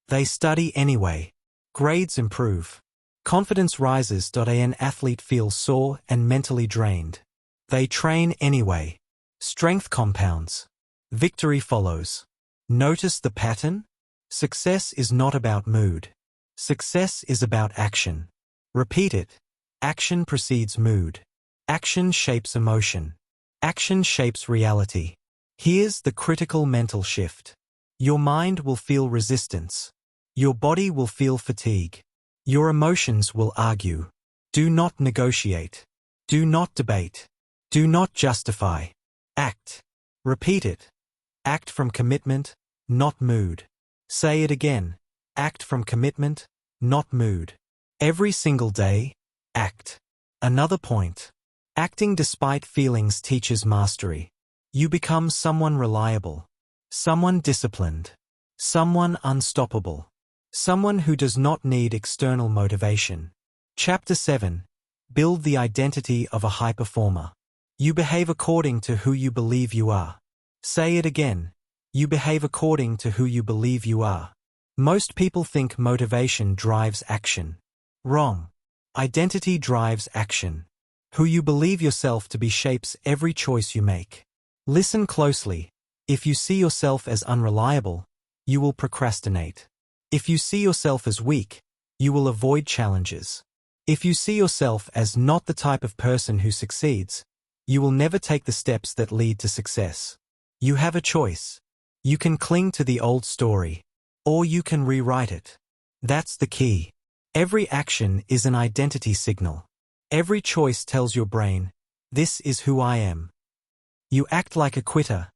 They study anyway. Grades improve. Confidence rises. An athlete feels sore and mentally drained. They train anyway. Strength compounds. Victory follows. Notice the pattern? Success is not about mood. Success is about action. Repeat it. Action precedes mood. Action shapes emotion. Action shapes reality. Here's the critical mental shift. Your mind will feel resistance. Your body will feel fatigue. Your emotions will argue. Do not negotiate. Do not debate. Do not justify. Act. Repeat it. Act from commitment, not mood. Say it again. Act from commitment, not mood. Every single day, act. Another point. Acting despite feelings teaches mastery. You become someone reliable, someone disciplined, someone unstoppable, someone who does not need external motivation. Chapter 7. Build the identity of a high performer. You behave according to who you believe you are. Say it again. You behave according to who you believe you are. Most people think motivation drives action. Wrong. Identity drives action. Who you believe yourself to be shapes every choice you make. Listen closely. If you see yourself as unreliable, you will procrastinate. If you see yourself as weak, you will avoid challenges. If you see yourself as not the type of person who succeeds, you will never take the steps that lead to success. You have a choice. You can cling to the old story, or you can rewrite it. That's the key. Every action is an identity signal. Every choice tells your brain, this is who I am. You act like a quitter.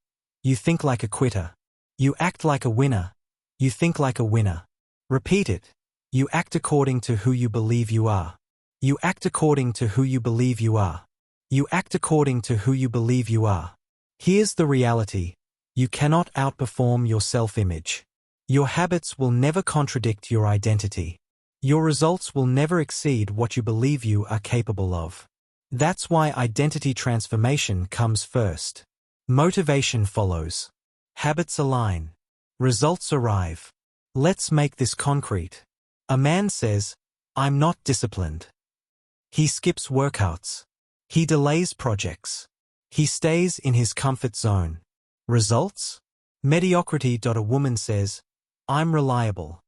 You think like a quitter. You act like a winner. You think like a winner. Repeat it. You act according to who you believe you are. You act according to who you believe you are. You act according to who you believe you are. Here's the reality. You cannot outperform your self-image. Your habits will never contradict your identity. Your results will never exceed what you believe you are capable of. That's why identity transformation comes first. Motivation follows. Habits align. Results arrive. Let's make this concrete. A man says, I'm not disciplined. He skips workouts. He delays projects. He stays in his comfort zone. Results? Mediocrity. A woman says, I'm reliable.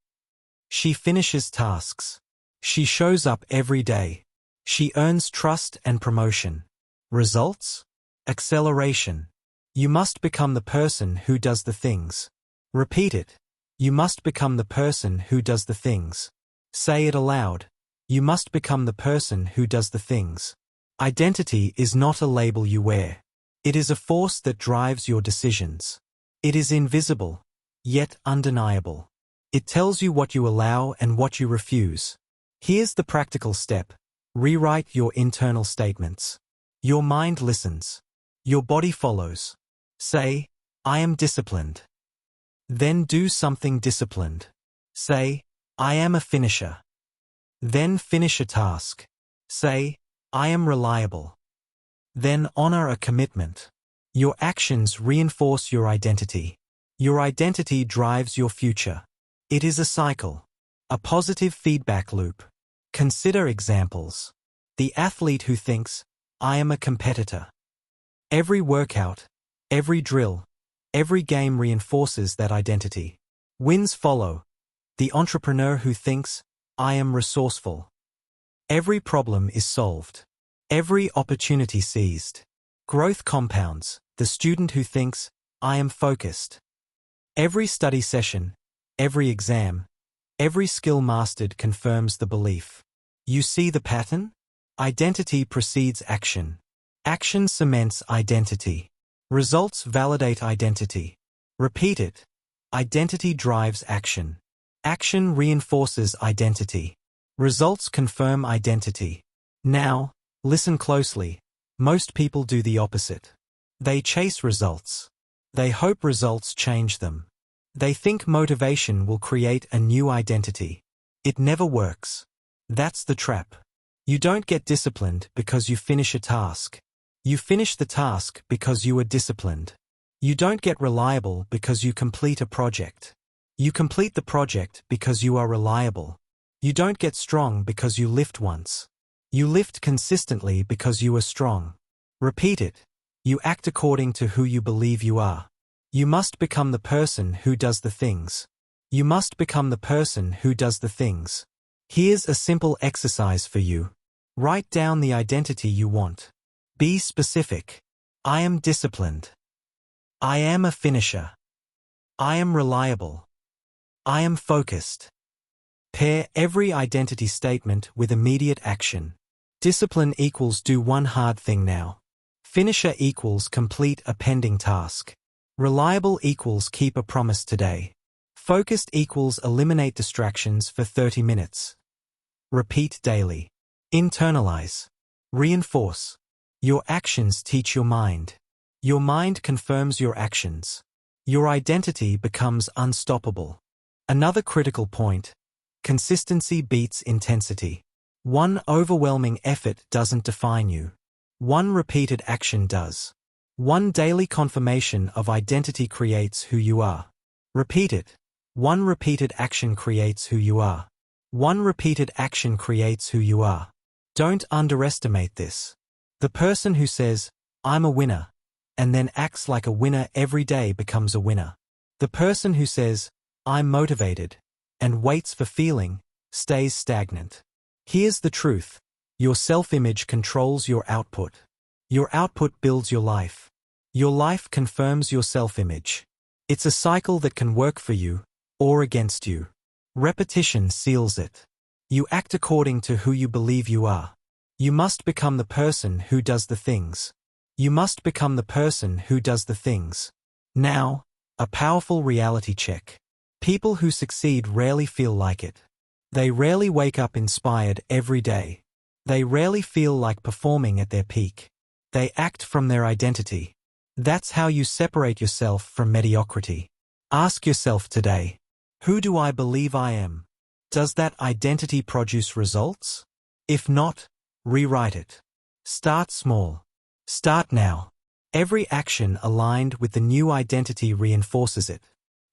She finishes tasks. She shows up every day. She earns trust and promotion. Results? Acceleration. You must become the person who does the things. Repeat it. You must become the person who does the things. Say it aloud. You must become the person who does the things. Identity is not a label you wear. It is a force that drives your decisions. It is invisible, yet undeniable. It tells you what you allow and what you refuse. Here's the practical step. Rewrite your internal statements. Your mind listens. Your body follows. Say, I am disciplined. Then do something disciplined. Say, I am a finisher. Then finish a task. Say, I am reliable. Then honor a commitment. Your actions reinforce your identity. Your identity drives your future. It is a cycle, a positive feedback loop. Consider examples. The athlete who thinks, I am a competitor. Every workout, every drill, every game reinforces that identity. Wins follow. The entrepreneur who thinks, I am resourceful. Every problem is solved. Every opportunity seized. Growth compounds. The student who thinks, I am focused. Every study session, every exam, every skill mastered confirms the belief. You see the pattern? Identity precedes action. Action cements identity. Results validate identity. Repeat it. Identity drives action. Action reinforces identity. Results confirm identity. Now, listen closely. Most people do the opposite. They chase results. They hope results change them. They think motivation will create a new identity. It never works. That's the trap. You don't get disciplined because you finish a task. You finish the task because you are disciplined. You don't get reliable because you complete a project. You complete the project because you are reliable. You don't get strong because you lift once. You lift consistently because you are strong. Repeat it. You act according to who you believe you are. You must become the person who does the things. You must become the person who does the things. Here's a simple exercise for you. Write down the identity you want. Be specific. I am disciplined. I am a finisher. I am reliable. I am focused. Pair every identity statement with immediate action. Discipline equals do one hard thing now. Finisher equals complete a pending task. Reliable equals keep a promise today. Focused equals eliminate distractions for 30 minutes. Repeat daily. Internalize. Reinforce. Your actions teach your mind. Your mind confirms your actions. Your identity becomes unstoppable. Another critical point: consistency beats intensity. One overwhelming effort doesn't define you. One repeated action does. One daily confirmation of identity creates who you are. Repeat it. One repeated action creates who you are. One repeated action creates who you are. Don't underestimate this. The person who says, "I'm a winner," and then acts like a winner every day becomes a winner. The person who says, "I'm motivated," and waits for feeling, stays stagnant. Here's the truth: your self-image controls your output. Your output builds your life. Your life confirms your self-image. It's a cycle that can work for you, or against you. Repetition seals it. You act according to who you believe you are. You must become the person who does the things. You must become the person who does the things. Now, a powerful reality check. People who succeed rarely feel like it. They rarely wake up inspired every day. They rarely feel like performing at their peak. They act from their identity. That's how you separate yourself from mediocrity. Ask yourself today, who do I believe I am? Does that identity produce results? If not, rewrite it. Start small. Start now. Every action aligned with the new identity reinforces it.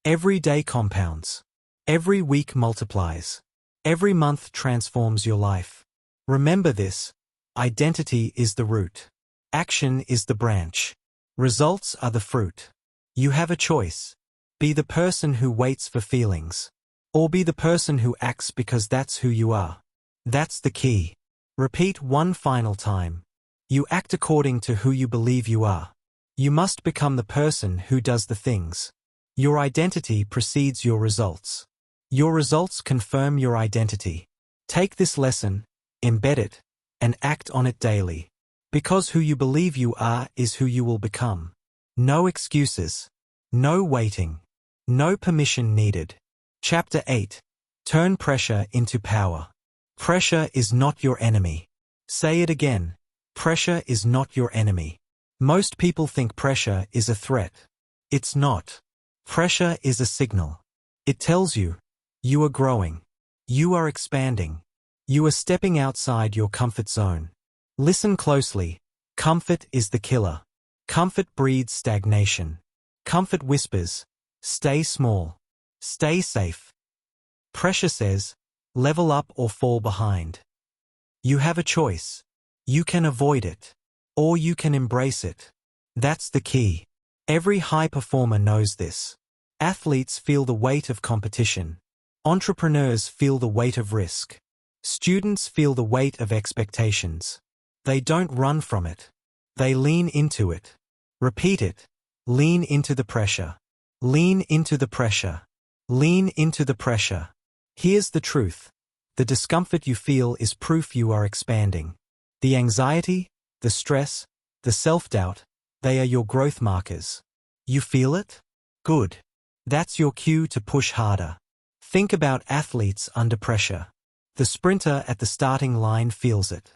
Every day compounds. Every week multiplies. Every month transforms your life. Remember this: identity is the root. Action is the branch. Results are the fruit. You have a choice. Be the person who waits for feelings, or be the person who acts because that's who you are. That's the key. Repeat one final time. You act according to who you believe you are. You must become the person who does the things. Your identity precedes your results. Your results confirm your identity. Take this lesson, embed it, and act on it daily. Because who you believe you are is who you will become. No excuses. No waiting. No permission needed. Chapter 8. Turn pressure into power. Pressure is not your enemy. Say it again. Pressure is not your enemy. Most people think pressure is a threat. It's not. Pressure is a signal. It tells you, you are growing. You are expanding. You are stepping outside your comfort zone. Listen closely. Comfort is the killer. Comfort breeds stagnation. Comfort whispers, stay small. Stay safe. Pressure says, level up or fall behind. You have a choice. You can avoid it, or you can embrace it. That's the key. Every high performer knows this. Athletes feel the weight of competition. Entrepreneurs feel the weight of risk. Students feel the weight of expectations. They don't run from it. They lean into it. Repeat it. Lean into the pressure. Lean into the pressure. Lean into the pressure. Here's the truth. The discomfort you feel is proof you are expanding. The anxiety, the stress, the self-doubt, they are your growth markers. You feel it? Good. That's your cue to push harder. Think about athletes under pressure. The sprinter at the starting line feels it.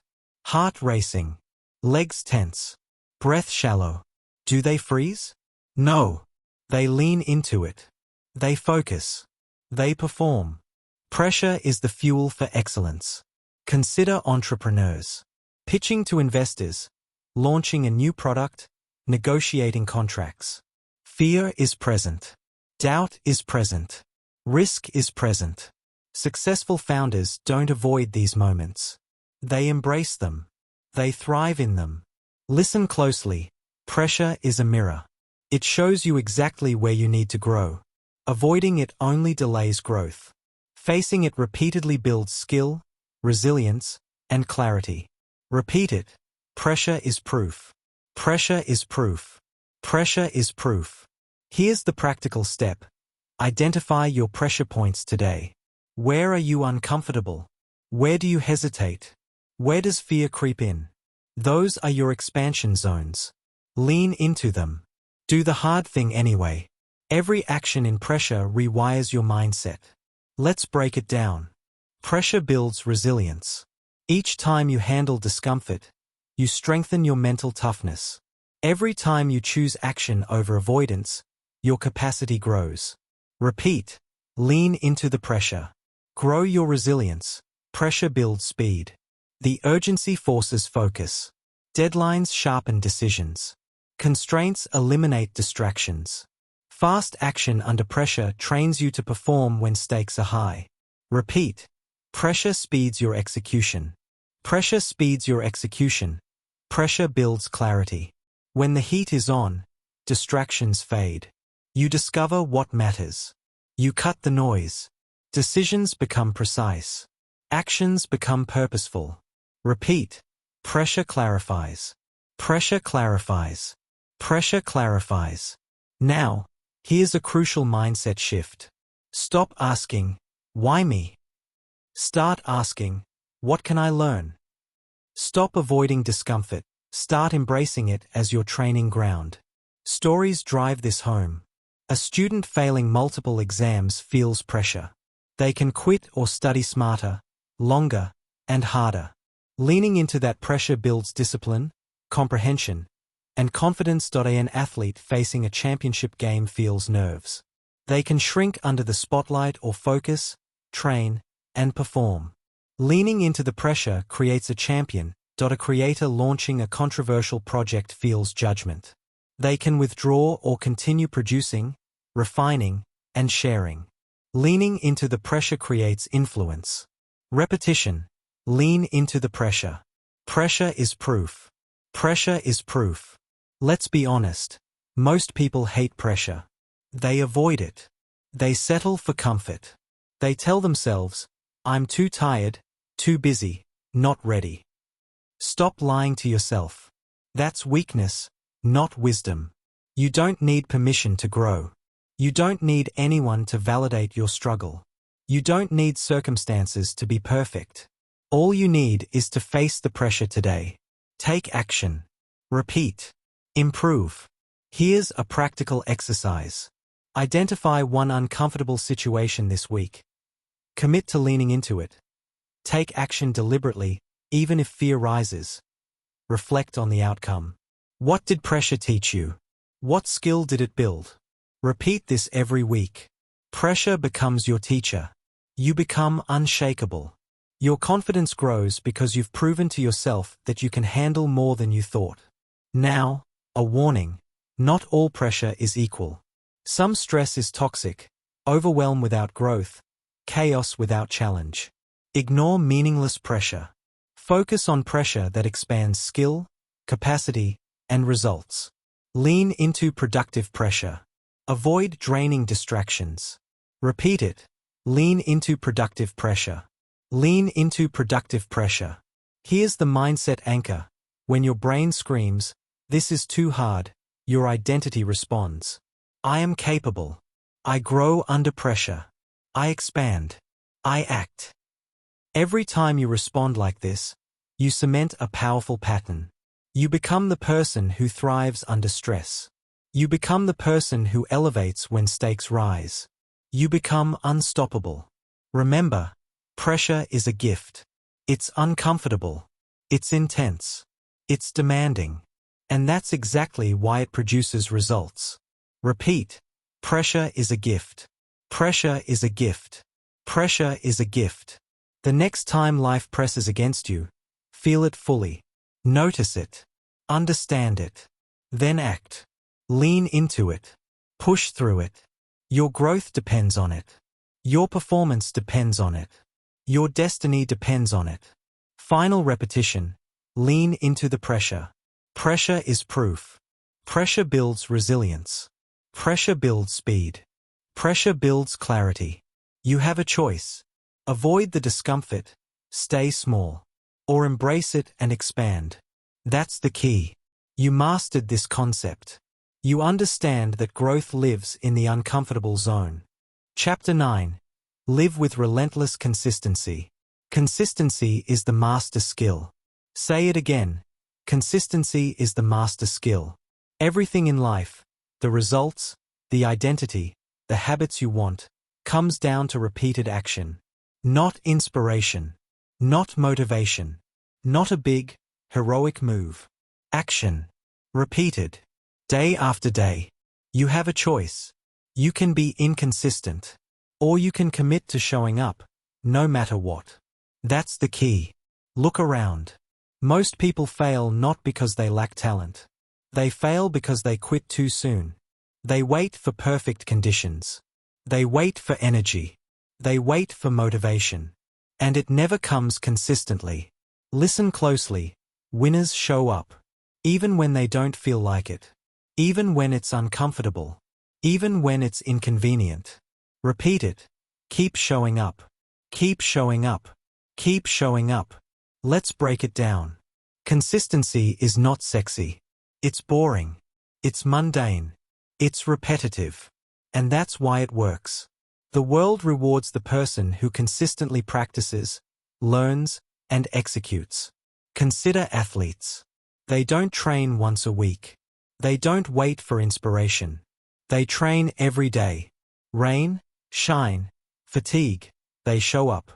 Heart racing. Legs tense. Breath shallow. Do they freeze? No. They lean into it. They focus. They perform. Pressure is the fuel for excellence. Consider entrepreneurs. Pitching to investors. Launching a new product. Negotiating contracts. Fear is present. Doubt is present. Risk is present. Successful founders don't avoid these moments. They embrace them. They thrive in them. Listen closely. Pressure is a mirror. It shows you exactly where you need to grow. Avoiding it only delays growth. Facing it repeatedly builds skill, resilience, and clarity. Repeat it. Pressure is proof. Pressure is proof. Pressure is proof. Here's the practical step. Identify your pressure points today. Where are you uncomfortable? Where do you hesitate? Where does fear creep in? Those are your expansion zones. Lean into them. Do the hard thing anyway. Every action in pressure rewires your mindset. Let's break it down. Pressure builds resilience. Each time you handle discomfort, you strengthen your mental toughness. Every time you choose action over avoidance, your capacity grows. Repeat. Lean into the pressure. Grow your resilience. Pressure builds speed. The urgency forces focus. Deadlines sharpen decisions. Constraints eliminate distractions. Fast action under pressure trains you to perform when stakes are high. Repeat. Pressure speeds your execution. Pressure speeds your execution. Pressure builds clarity. When the heat is on, distractions fade. You discover what matters. You cut the noise. Decisions become precise. Actions become purposeful. Repeat. Pressure clarifies. Pressure clarifies. Pressure clarifies. Now, here's a crucial mindset shift. Stop asking, why me? Start asking, what can I learn? Stop avoiding discomfort. Start embracing it as your training ground. Stories drive this home. A student failing multiple exams feels pressure. They can quit or study smarter, longer, and harder. Leaning into that pressure builds discipline, comprehension, and confidence. An athlete facing a championship game feels nerves. They can shrink under the spotlight or focus, train, and perform. Leaning into the pressure creates a champion. A creator launching a controversial project feels judgment. They can withdraw or continue producing, refining, and sharing. Leaning into the pressure creates influence. Repetition. Lean into the pressure. Pressure is proof. Pressure is proof. Let's be honest. Most people hate pressure. They avoid it. They settle for comfort. They tell themselves, I'm too tired, too busy, not ready. Stop lying to yourself. That's weakness, not wisdom. You don't need permission to grow. You don't need anyone to validate your struggle. You don't need circumstances to be perfect. All you need is to face the pressure today. Take action. Repeat. Improve. Here's a practical exercise. Identify one uncomfortable situation this week. Commit to leaning into it. Take action deliberately, even if fear rises. Reflect on the outcome. What did pressure teach you? What skill did it build? Repeat this every week. Pressure becomes your teacher. You become unshakable. Your confidence grows because you've proven to yourself that you can handle more than you thought. Now, a warning. Not all pressure is equal. Some stress is toxic. Overwhelm without growth. Chaos without challenge. Ignore meaningless pressure. Focus on pressure that expands skill, capacity, and results. Lean into productive pressure. Avoid draining distractions. Repeat it. Lean into productive pressure. Lean into productive pressure. Here's the mindset anchor. When your brain screams, this is too hard, your identity responds. I am capable. I grow under pressure. I expand. I act. Every time you respond like this, you cement a powerful pattern. You become the person who thrives under stress. You become the person who elevates when stakes rise. You become unstoppable. Remember, pressure is a gift. It's uncomfortable. It's intense. It's demanding. And that's exactly why it produces results. Repeat. Pressure is a gift. Pressure is a gift. Pressure is a gift. The next time life presses against you, feel it fully. Notice it. Understand it. Then act. Lean into it. Push through it. Your growth depends on it. Your performance depends on it. Your destiny depends on it. Final repetition. Lean into the pressure. Pressure is proof. Pressure builds resilience. Pressure builds speed. Pressure builds clarity. You have a choice. Avoid the discomfort, stay small, or embrace it and expand. That's the key. You mastered this concept. You understand that growth lives in the uncomfortable zone. Chapter 9. Live with relentless consistency. Consistency is the master skill. Say it again. Consistency is the master skill. Everything in life, the results, the identity, the habits you want, comes down to repeated action. Not inspiration. Not motivation. Not a big, heroic move. Action. Repeated. Day after day. You have a choice. You can be inconsistent. Or you can commit to showing up, no matter what. That's the key. Look around. Most people fail not because they lack talent. They fail because they quit too soon. They wait for perfect conditions. They wait for energy. They wait for motivation. And it never comes consistently. Listen closely. Winners show up. Even when they don't feel like it. Even when it's uncomfortable. Even when it's inconvenient. Repeat it. Keep showing up. Keep showing up. Keep showing up. Let's break it down. Consistency is not sexy. It's boring. It's mundane. It's repetitive. And that's why it works. The world rewards the person who consistently practices, learns, and executes. Consider athletes. They don't train once a week. They don't wait for inspiration. They train every day. Rain, shine, fatigue, they show up.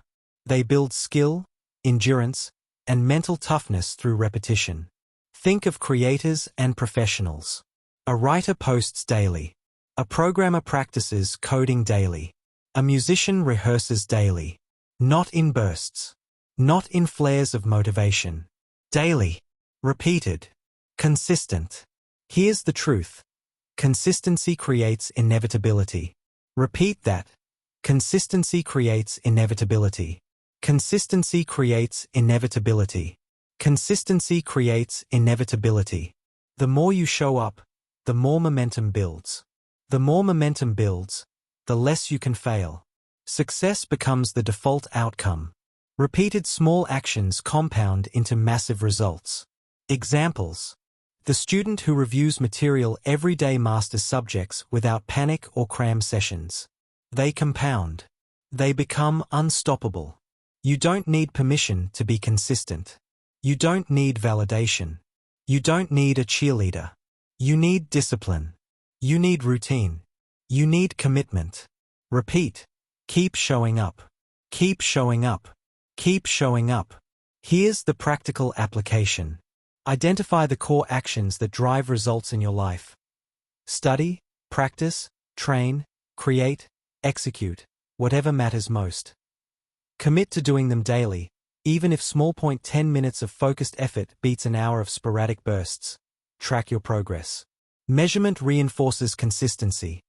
They build skill, endurance, and mental toughness through repetition. Think of creators and professionals. A writer posts daily. A programmer practices coding daily. A musician rehearses daily. Not in bursts. Not in flares of motivation. Daily. Repeated. Consistent. Here's the truth. Consistency creates inevitability. Repeat that. Consistency creates inevitability. Consistency creates inevitability. Consistency creates inevitability. The more you show up, the more momentum builds. The more momentum builds, the less you can fail. Success becomes the default outcome. Repeated small actions compound into massive results. Examples. The student who reviews material every day masters subjects without panic or cram sessions. They compound. They become unstoppable. You don't need permission to be consistent. You don't need validation. You don't need a cheerleader. You need discipline. You need routine. You need commitment. Repeat. Keep showing up. Keep showing up. Keep showing up. Here's the practical application. Identify the core actions that drive results in your life. Study, practice, train, create, execute, whatever matters most. Commit to doing them daily, even if small. 10 minutes of focused effort beats an hour of sporadic bursts. Track your progress. Measurement reinforces consistency.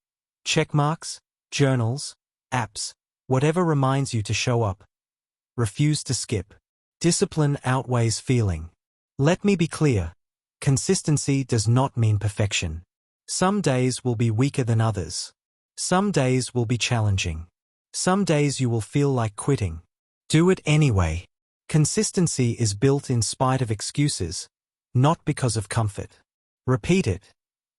Check marks, journals, apps, whatever reminds you to show up. Refuse to skip. Discipline outweighs feeling. Let me be clear. Consistency does not mean perfection. Some days will be weaker than others. Some days will be challenging. Some days you will feel like quitting. Do it anyway. Consistency is built in spite of excuses, not because of comfort. Repeat it.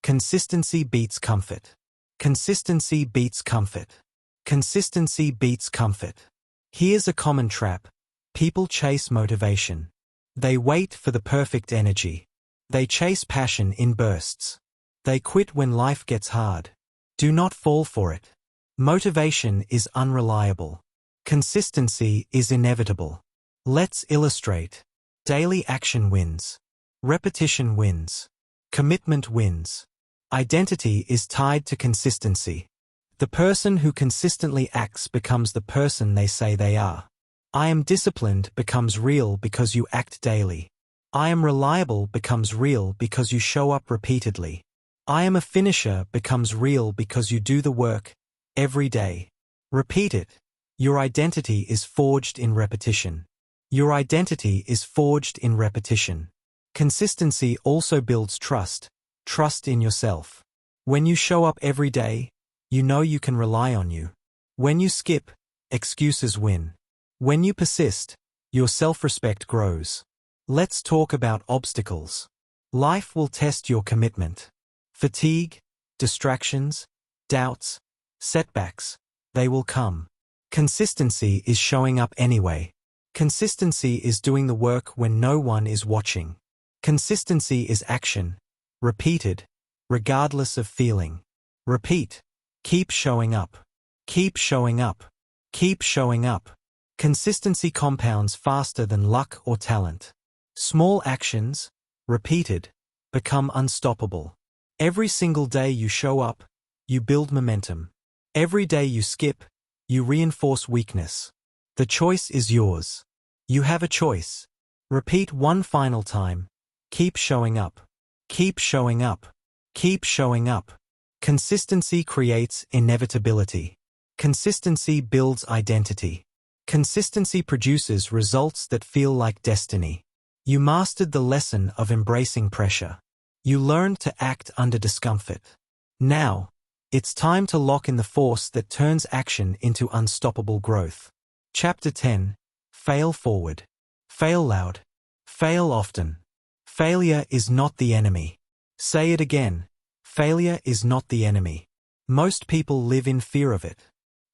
Consistency beats comfort. Consistency beats comfort. Consistency beats comfort. Here's a common trap. People chase motivation. They wait for the perfect energy. They chase passion in bursts. They quit when life gets hard. Do not fall for it. Motivation is unreliable. Consistency is inevitable. Let's illustrate. Daily action wins. Repetition wins. Commitment wins. Identity is tied to consistency. The person who consistently acts becomes the person they say they are. I am disciplined becomes real because you act daily. I am reliable becomes real because you show up repeatedly. I am a finisher becomes real because you do the work every day. Repeat it. Your identity is forged in repetition. Your identity is forged in repetition. Consistency also builds trust. Trust in yourself. When you show up every day, you know you can rely on you. When you skip, excuses win. When you persist, your self-respect grows. Let's talk about obstacles. Life will test your commitment. Fatigue, distractions, doubts, setbacks, they will come. Consistency is showing up anyway. Consistency is doing the work when no one is watching. Consistency is action, repeated, regardless of feeling. Repeat. Keep showing up. Keep showing up. Keep showing up. Consistency compounds faster than luck or talent. Small actions, repeated, become unstoppable. Every single day you show up, you build momentum. Every day you skip, you reinforce weakness. The choice is yours. You have a choice. Repeat one final time. Keep showing up. Keep showing up. Keep showing up. Consistency creates inevitability. Consistency builds identity. Consistency produces results that feel like destiny. You mastered the lesson of embracing pressure. You learned to act under discomfort. Now, it's time to lock in the force that turns action into unstoppable growth. Chapter 10. Fail forward. Fail loud. Fail often. Failure is not the enemy. Say it again. Failure is not the enemy. Most people live in fear of it.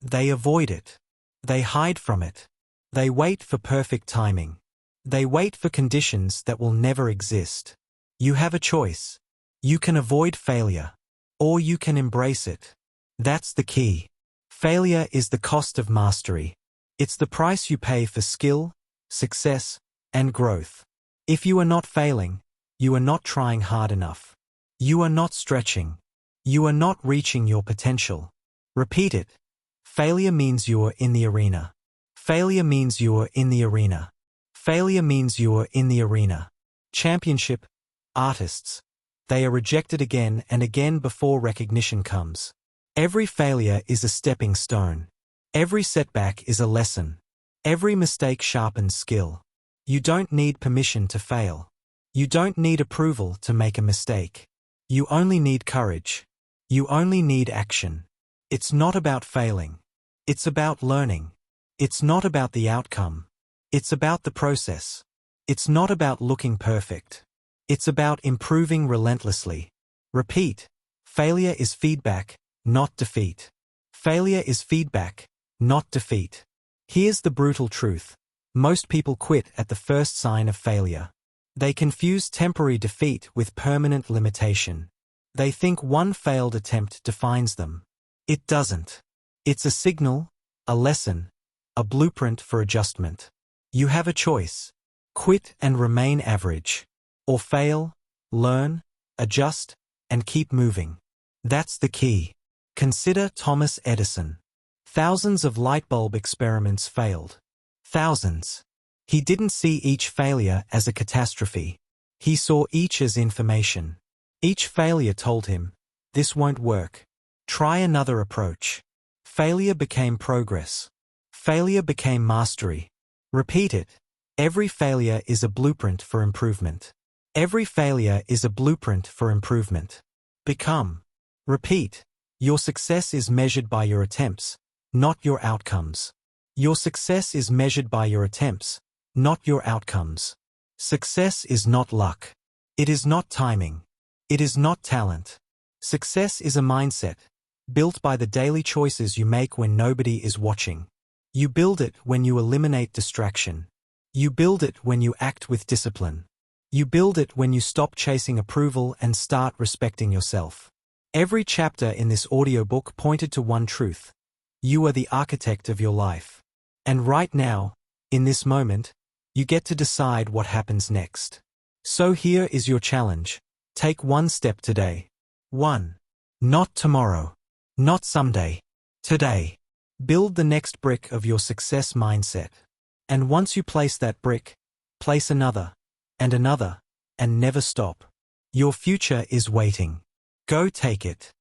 They avoid it. They hide from it. They wait for perfect timing. They wait for conditions that will never exist. You have a choice. You can avoid failure, or you can embrace it. That's the key. Failure is the cost of mastery. It's the price you pay for skill, success, and growth. If you are not failing, you are not trying hard enough. You are not stretching. You are not reaching your potential. Repeat it. Failure means you are in the arena. Failure means you are in the arena. Failure means you are in the arena. Championship artists. They are rejected again and again before recognition comes. Every failure is a stepping stone. Every setback is a lesson. Every mistake sharpens skill. You don't need permission to fail. You don't need approval to make a mistake. You only need courage. You only need action. It's not about failing. It's about learning. It's not about the outcome. It's about the process. It's not about looking perfect. It's about improving relentlessly. Repeat. Failure is feedback, not defeat. Failure is feedback, not defeat. Here's the brutal truth. Most people quit at the first sign of failure. They confuse temporary defeat with permanent limitation. They think one failed attempt defines them. It doesn't. It's a signal, a lesson, a blueprint for adjustment. You have a choice. Quit and remain average. Or fail, learn, adjust, and keep moving. That's the key. Consider Thomas Edison. Thousands of light bulb experiments failed. Thousands. He didn't see each failure as a catastrophe. He saw each as information. Each failure told him, this won't work. Try another approach. Failure became progress. Failure became mastery. Repeat it. Every failure is a blueprint for improvement. Every failure is a blueprint for improvement. Become. Repeat. Your success is measured by your attempts, not your outcomes. Your success is measured by your attempts, not your outcomes. Success is not luck. It is not timing. It is not talent. Success is a mindset, built by the daily choices you make when nobody is watching. You build it when you eliminate distraction. You build it when you act with discipline. You build it when you stop chasing approval and start respecting yourself. Every chapter in this audiobook pointed to one truth. You are the architect of your life. And right now, in this moment, you get to decide what happens next. So here is your challenge. Take one step today. 1. Not tomorrow. Not someday. Today. Build the next brick of your success mindset. And once you place that brick, place another, and never stop. Your future is waiting. Go take it.